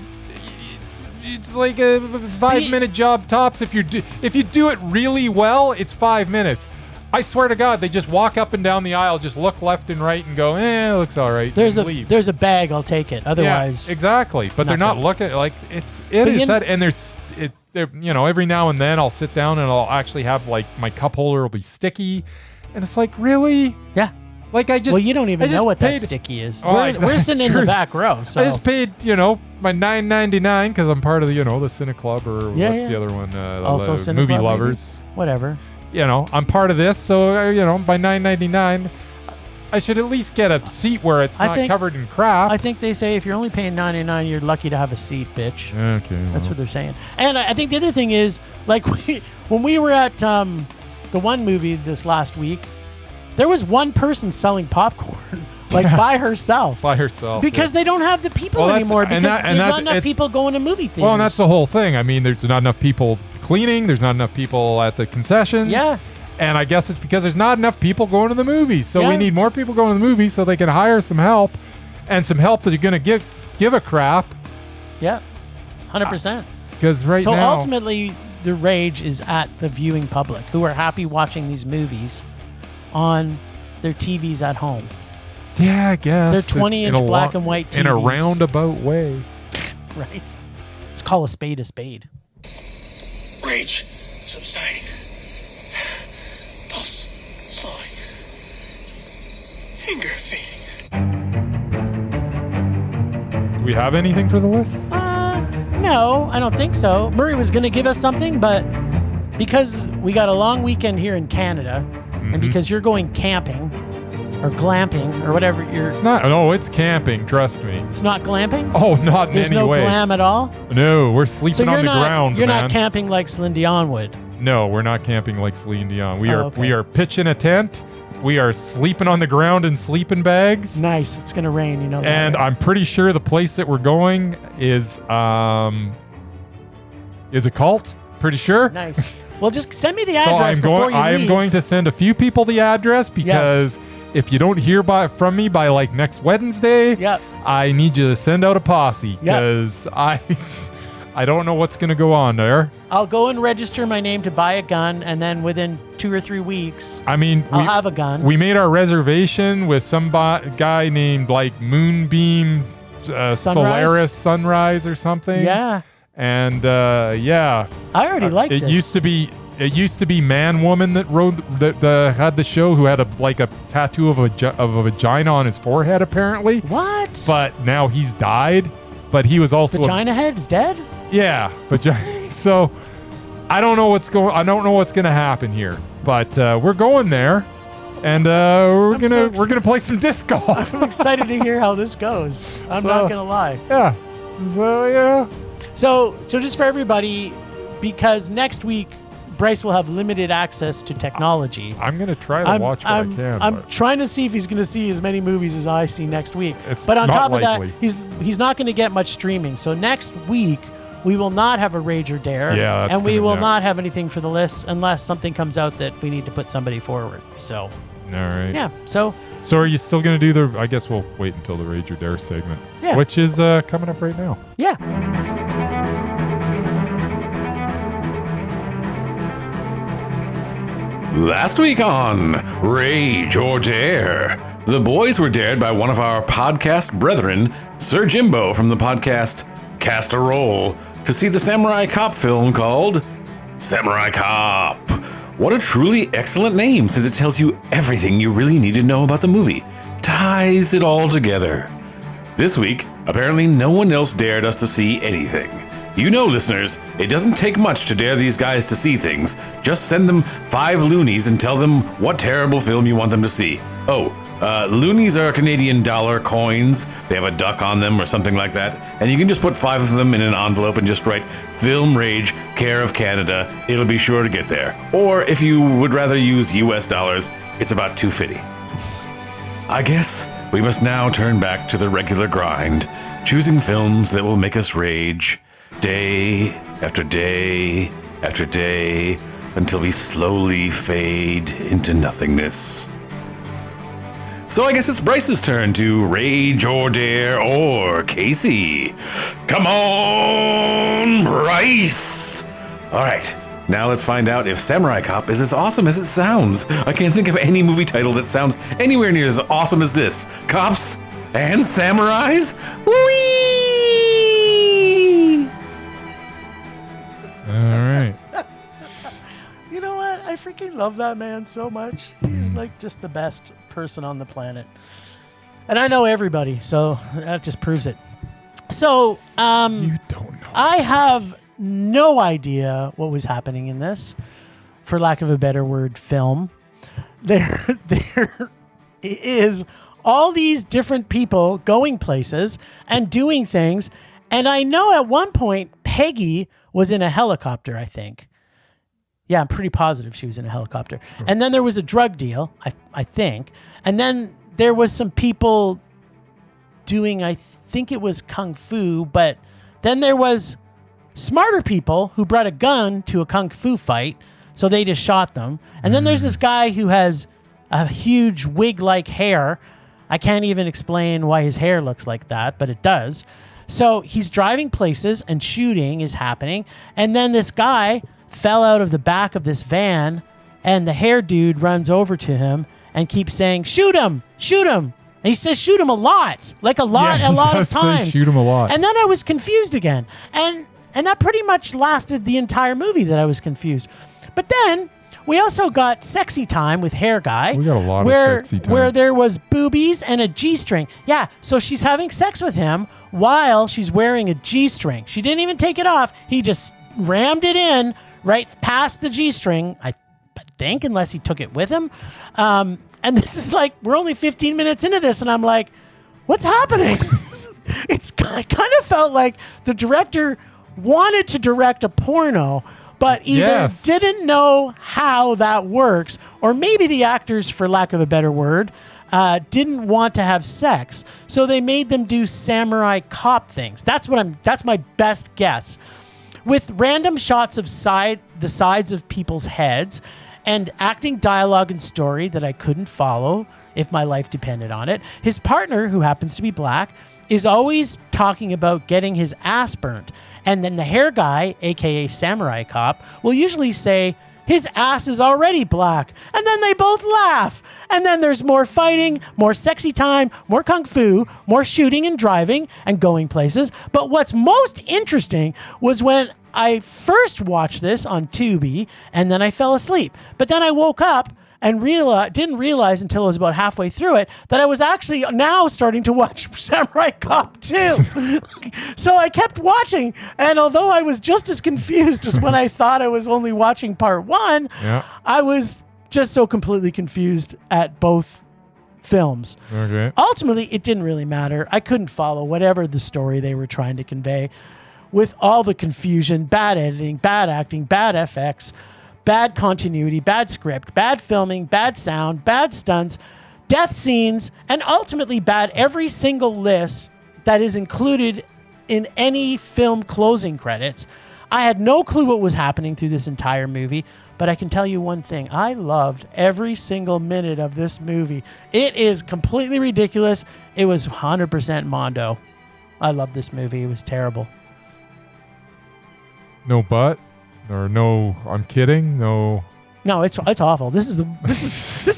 It's like a 5-minute job tops. If you do it really well, it's 5 minutes. I swear to God, they just walk up and down the aisle, just look left and right, and go, it looks all right. There's leave. a bag, I'll take it. Otherwise, yeah, exactly. But they're not looking and every now and then I'll sit down and I'll actually have my cup holder will be sticky, and it's like, really? Yeah. You don't even know what that sticky is. We're sitting in the back row. So. I just paid, my $9.99 because I'm part of the Cine Club or what's the other one? Also Cine Movie Club, Lovers. maybe? Whatever. I'm part of this, so by $9.99, I should at least get a seat where it's not covered in crap. I think they say if you're only paying $99, you're lucky to have a seat, bitch. Okay. That's what they're saying. And I think the other thing is, like, when we were at the one movie this last week, there was one person selling popcorn. Like by herself. By herself. Because they don't have the people anymore. Because there's not enough people going to movie theaters. Well, and that's the whole thing. I mean, there's not enough people cleaning. There's not enough people at the concessions. Yeah. And I guess it's because there's not enough people going to the movies. So we need more people going to the movies so they can hire some help. And some help that you're going to give a crap. Yeah. 100%. Because now... So ultimately, the rage is at the viewing public who are happy watching these movies on their TVs at home. Yeah, I guess. They're 20-inch black and white TVs. In a roundabout way. Right. Let's call a spade a spade. Rage subsiding. Pulse slowing. Anger fading. Do we have anything for the list? No, I don't think so. Murray was going to give us something, but because we got a long weekend here in Canada, and because you're going camping, or glamping, or whatever It's not. No, it's camping. Trust me. It's not glamping? Oh, not in There's any no way. glam at all? No, we're sleeping on the ground, You're man. not camping like Celine Dion would? No, we're not camping like Celine Dion. We okay. We are pitching a tent. We are sleeping on the ground in sleeping bags. Nice. It's going to rain, you know that. And right? I'm pretty sure the place that we're going is a cult. Pretty sure. Nice. Well, just send me the address before you leave. I am going to send a few people the address because if you don't hear from me by like next Wednesday, I need you to send out a posse because I don't know what's going to go on there. I'll go and register my name to buy a gun, and then within 2 or 3 weeks, I'll have a gun. We made our reservation with some guy named like Moonbeam Solaris Sunrise or something. Yeah. And I already like this. It used to be Man Woman that had the show who had a tattoo of a vagina on his forehead apparently. What? But now he's died. But he was also Vagina Head is dead? Yeah, vagina. So I don't know what's going to happen here. But we're going there. And we're gonna play some disc golf. I'm excited to hear how this goes. I'm not gonna lie. Yeah. So yeah. So just for everybody, because next week Bryce will have limited access to technology. I'm going to try to watch what I can. I'm trying to see if he's going to see as many movies as I see next week. But on top likely. of that, he's not going to get much streaming. So next week we will not have a Rage or Dare. Yeah, and we will not have anything for the list unless something comes out that we need to put somebody forward. So. All right. Yeah. So are you still going to do I guess we'll wait until the Rage or Dare segment, which is coming up right now. Yeah. Last week on Rage or Dare, the boys were dared by one of our podcast brethren, Sir Jimbo from the podcast Cast a Roll, to see the Samurai Cop film called Samurai Cop. What a truly excellent name, since it tells you everything you really need to know about the movie. Ties it all together. This week, apparently no one else dared us to see anything. You know, listeners, it doesn't take much to dare these guys to see things. Just send them 5 loonies and tell them what terrible film you want them to see. Loonies are Canadian dollar coins. They have a duck on them or something like that. And you can just put 5 of them in an envelope and just write Film Rage, care of Canada. It'll be sure to get there. Or if you would rather use US dollars, it's about $2.50. I guess we must now turn back to the regular grind, choosing films that will make us rage. Day after day after day until we slowly fade into nothingness. So I guess it's Bryce's turn to rage or dare or Casey. Come on, Bryce! Alright, now let's find out if Samurai Cop is as awesome as it sounds. I can't think of any movie title that sounds anywhere near as awesome as this. Cops and samurais? Whee! All right. You know what? I freaking love that man so much. He's like just the best person on the planet. And I know everybody, so that just proves it. So, you don't know. I have no idea what was happening in this, for lack of a better word, film. They're is all these different people going places and doing things. And I know at one point Peggy was in a helicopter, I think. Yeah, I'm pretty positive she was in a helicopter. And then there was a drug deal, I think. And then there was some people doing, I think it was kung fu, but then there was smarter people who brought a gun to a kung fu fight, so they just shot them. And then there's this guy who has a huge wig-like hair. I can't even explain why his hair looks like that, but it does. So he's driving places and shooting is happening. And then this guy fell out of the back of this van, and the hair dude runs over to him and keeps saying, shoot him, shoot him. And he says, shoot him a lot of times. Shoot him a lot. And then I was confused again. And that pretty much lasted the entire movie that I was confused. But then we also got sexy time with Hair Guy. We got a lot of sexy time. Where there was boobies and a G-string. Yeah, so she's having sex with him while she's wearing a G-string. She didn't even take it off. He just rammed it in right past the G-string, I think, unless he took it with him. And this is like, we're only 15 minutes into this, and I'm like, what's happening? I kind of felt like the director wanted to direct a porno, but either didn't know how that works, or maybe the actors, for lack of a better word, didn't want to have sex. So they made them do samurai cop things. That's my best guess. With random shots of the sides of people's heads and acting dialogue and story that I couldn't follow if my life depended on it. His partner, who happens to be black, is always talking about getting his ass burnt. And then the hair guy, aka samurai cop, will usually say, his ass is already black. And then they both laugh. And then there's more fighting, more sexy time, more kung fu, more shooting and driving and going places. But what's most interesting was when I first watched this on Tubi, and then I fell asleep. But then I woke up and didn't realize until I was about halfway through it that I was actually now starting to watch Samurai Cop 2. So I kept watching, and although I was just as confused as when I thought I was only watching part 1, I was just so completely confused at both films. Okay. Ultimately, it didn't really matter. I couldn't follow whatever the story they were trying to convey. With all the confusion, bad editing, bad acting, bad FX, bad continuity, bad script, bad filming, bad sound, bad stunts, death scenes, and ultimately bad every single list that is included in any film closing credits. I had no clue what was happening through this entire movie, but I can tell you one thing. I loved every single minute of this movie. It is completely ridiculous. It was 100% Mondo. I love this movie. It was terrible. No but, or no, I'm kidding. No, it's awful. This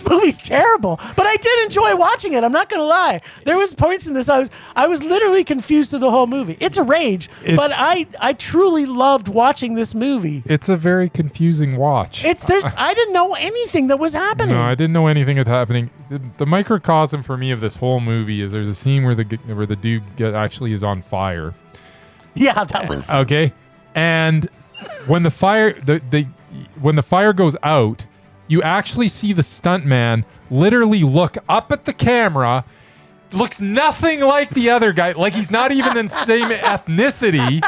movie's terrible. But I did enjoy watching it. I'm not gonna lie. There was points in this I was literally confused through the whole movie. It's a rage, but I truly loved watching this movie. It's a very confusing watch. I didn't know anything that was happening. No, I didn't know anything was happening. The microcosm for me of this whole movie is there's a scene where the dude actually is on fire. Yeah, that was okay. And when the fire when the fire goes out, you actually see the stuntman literally look up at the camera, looks nothing like the other guy, like he's not even the same ethnicity,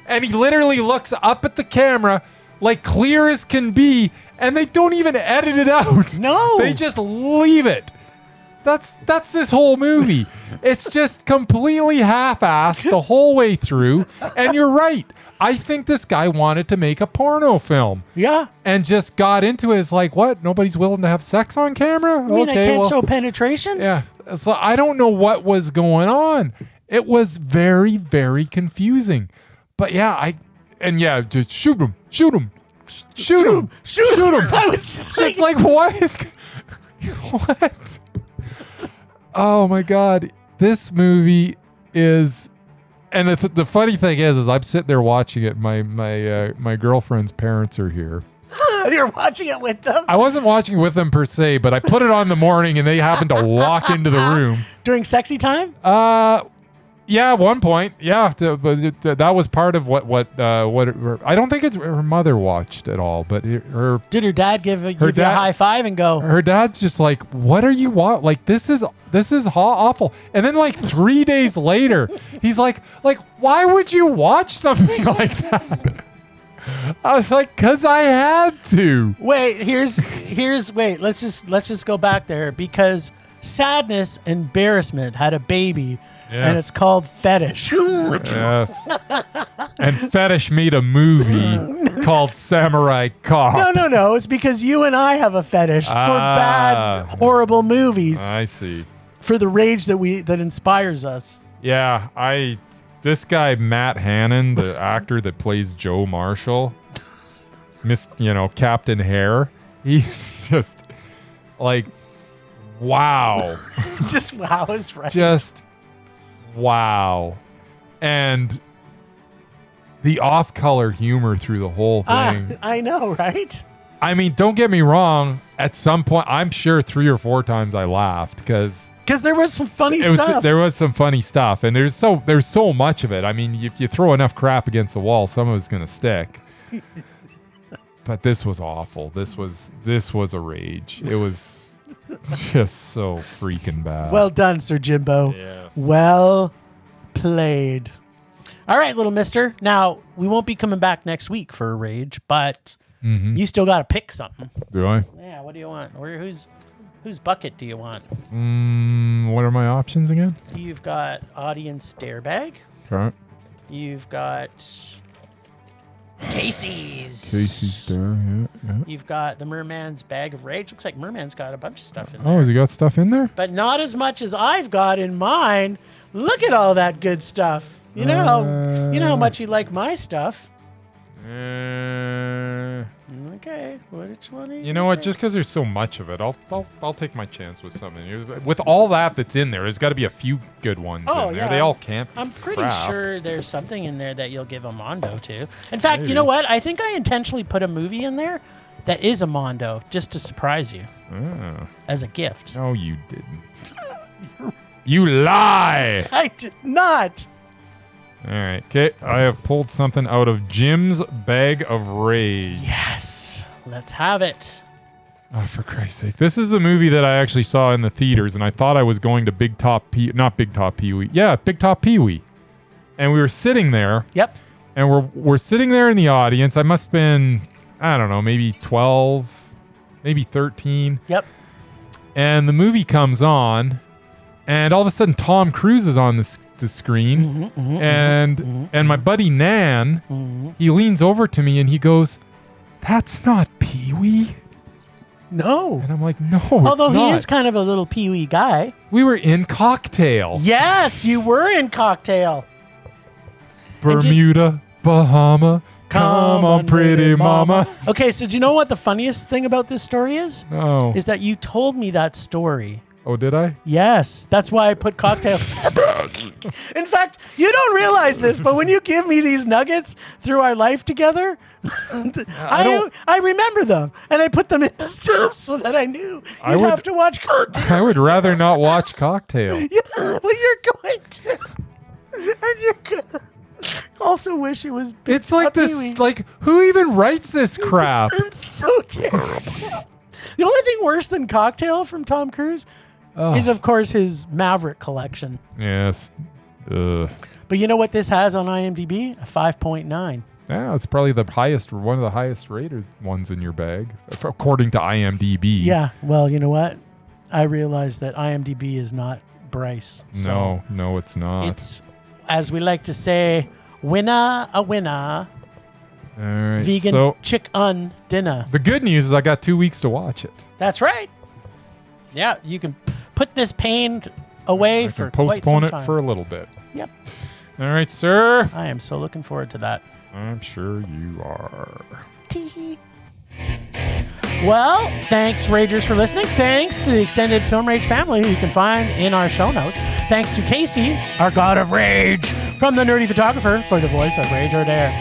and he literally looks up at the camera like clear as can be, and they don't even edit it out. No. They just leave it. That's this whole movie. It's just completely half-assed the whole way through. And you're right. I think this guy wanted to make a porno film. Yeah. And just got into it. It's like, what? Nobody's willing to have sex on camera? I mean, I can't show penetration? Yeah. So I don't know what was going on. It was very, very confusing. But yeah, just shoot him. Shoot him. Shoot him. Shoot him. I was just it's like, what is... What? Oh my God. This movie is, and the funny thing is I'm sitting there watching it. My girlfriend's parents are here. You're watching it with them? I wasn't watching it with them per se, but I put it on in the morning and they happened to walk into the room. During sexy time? Yeah, at one point, yeah, but that was part of what I don't think it's her mother watched at all, but her Did her dad give you a high five and go? Her dad's just like, "What are you like? This is awful." And then like 3 days later, he's like, "Why would you watch something like that?" I was like, "'Cause I had to." Wait, wait. Let's just go back there because Sadness and Embarrassment had a baby. Yes. And it's called Fetish. Yes. And Fetish made a movie called Samurai Cop. No. It's because you and I have a fetish for bad, horrible movies. I see. For the rage that inspires us. Yeah, this guy Matt Hannon, the actor that plays Joe Marshall, Captain Hare. He's just like, wow. Just wow is right. Just wow. And the off-color humor through the whole thing. I know, right? I mean, don't get me wrong. At some point, I'm sure 3 or 4 times I laughed because there was some funny stuff. There was some funny stuff, and there's so much of it. I mean, if you throw enough crap against the wall, some of it's gonna stick. But this was awful. This was a rage. It was just so freaking bad. Well done, Sir Jimbo. Yes. Well played. All right, little mister. Now, we won't be coming back next week for a rage, but you still got to pick something. Do I? Yeah, what do you want? Whose bucket do you want? What are my options again? You've got audience stare bag. Okay. You've got Casey's stare, yeah. You've got the Merman's bag of rage. Looks like Merman's got a bunch of stuff in there. Oh, has he got stuff in there? But not as much as I've got in mine. Look at all that good stuff. You know how much you like my stuff. Okay, which one? You know what? Just because there's so much of it, I'll take my chance with something. With all that's in there's got to be a few good ones in there. Yeah. They all can't. I'm pretty crap. sure there's something in there that you'll give a Mondo to. In fact, Maybe. You know what? I think I intentionally put a movie in there that is a Mondo just to surprise you as a gift. No, you didn't. You lie. I did not. All right. Okay, I have pulled something out of Jim's bag of rage. Yes. Let's have it. Oh, for Christ's sake. This is the movie that I actually saw in the theaters, and I thought I was going to Big Top Pee-wee. Yeah, Big Top Pee-wee. And we were sitting there. Yep. And we're sitting there in the audience. I must have been, I don't know, maybe 12, maybe 13. Yep. And the movie comes on, and all of a sudden Tom Cruise is on the screen. And my buddy Nan, he leans over to me and he goes, "That's not Pee-wee." No. And I'm like, "No, Although it's not." he is kind of a little Pee-wee guy. We were in Cocktail. Yes, you were in Cocktail. Bermuda, Bahama. Come on, pretty mama. Okay, so do you know what the funniest thing about this story is? No. Is that you told me that story. Oh, did I? Yes, that's why I put cocktails. In fact, you don't realize this, but when you give me these nuggets through our life together, I remember them, and I put them in stuff so that I knew you'd have to watch Cocktail. I would rather not watch Cocktail. Yeah, well, you're going to, and you're gonna also wish it was. It's like this. Like, who even writes this crap? It's so terrible. The only thing worse than Cocktail from Tom Cruise is, of course, his Maverick collection. Yes. Ugh. But you know what this has on IMDb? A 5.9. Yeah, it's probably one of the highest rated ones in your bag, according to IMDb. Yeah, well, you know what? I realize that IMDb is not Bryce. So No, it's not. it's, as we like to say, winner a winner. All right. Vegan chicken dinner. The good news is I got 2 weeks to watch it. That's right. Yeah, you can put this pain away I for can quite postpone some it time. for a little bit. Yep. All right, sir. I am so looking forward to that. I'm sure you are. Tee. Well, thanks, Ragers, for listening. Thanks to the extended Film Rage family, who you can find in our show notes. Thanks to Casey, our god of rage, from The Nerdy Photographer, for the voice of Rage or Dare.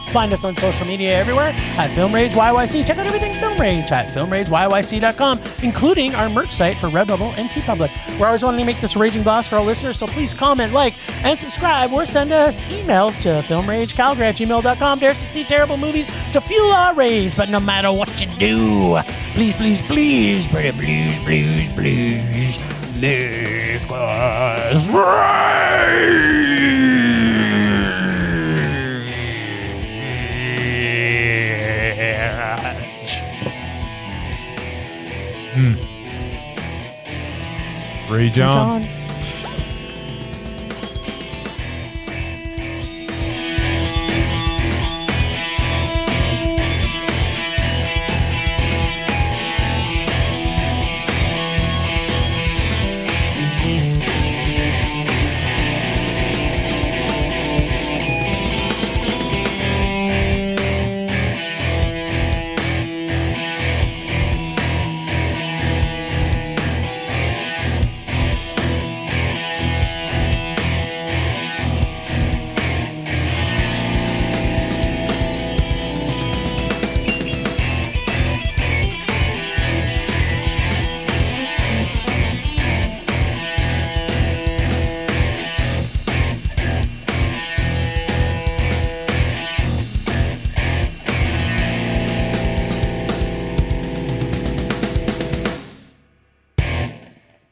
Find us on social media everywhere at Film Rage YYC. Check out everything Film Rage at filmrageyyc.com, including our merch site for Redbubble and TeePublic. We're always wanting to make this a raging blast for our listeners, so please comment, like, and subscribe, or send us emails to filmragecalgary@gmail.com. Dares to see terrible movies to fuel our rage, but no matter what you do, please, please, please, please, please, please, please, make us rage. Rage on.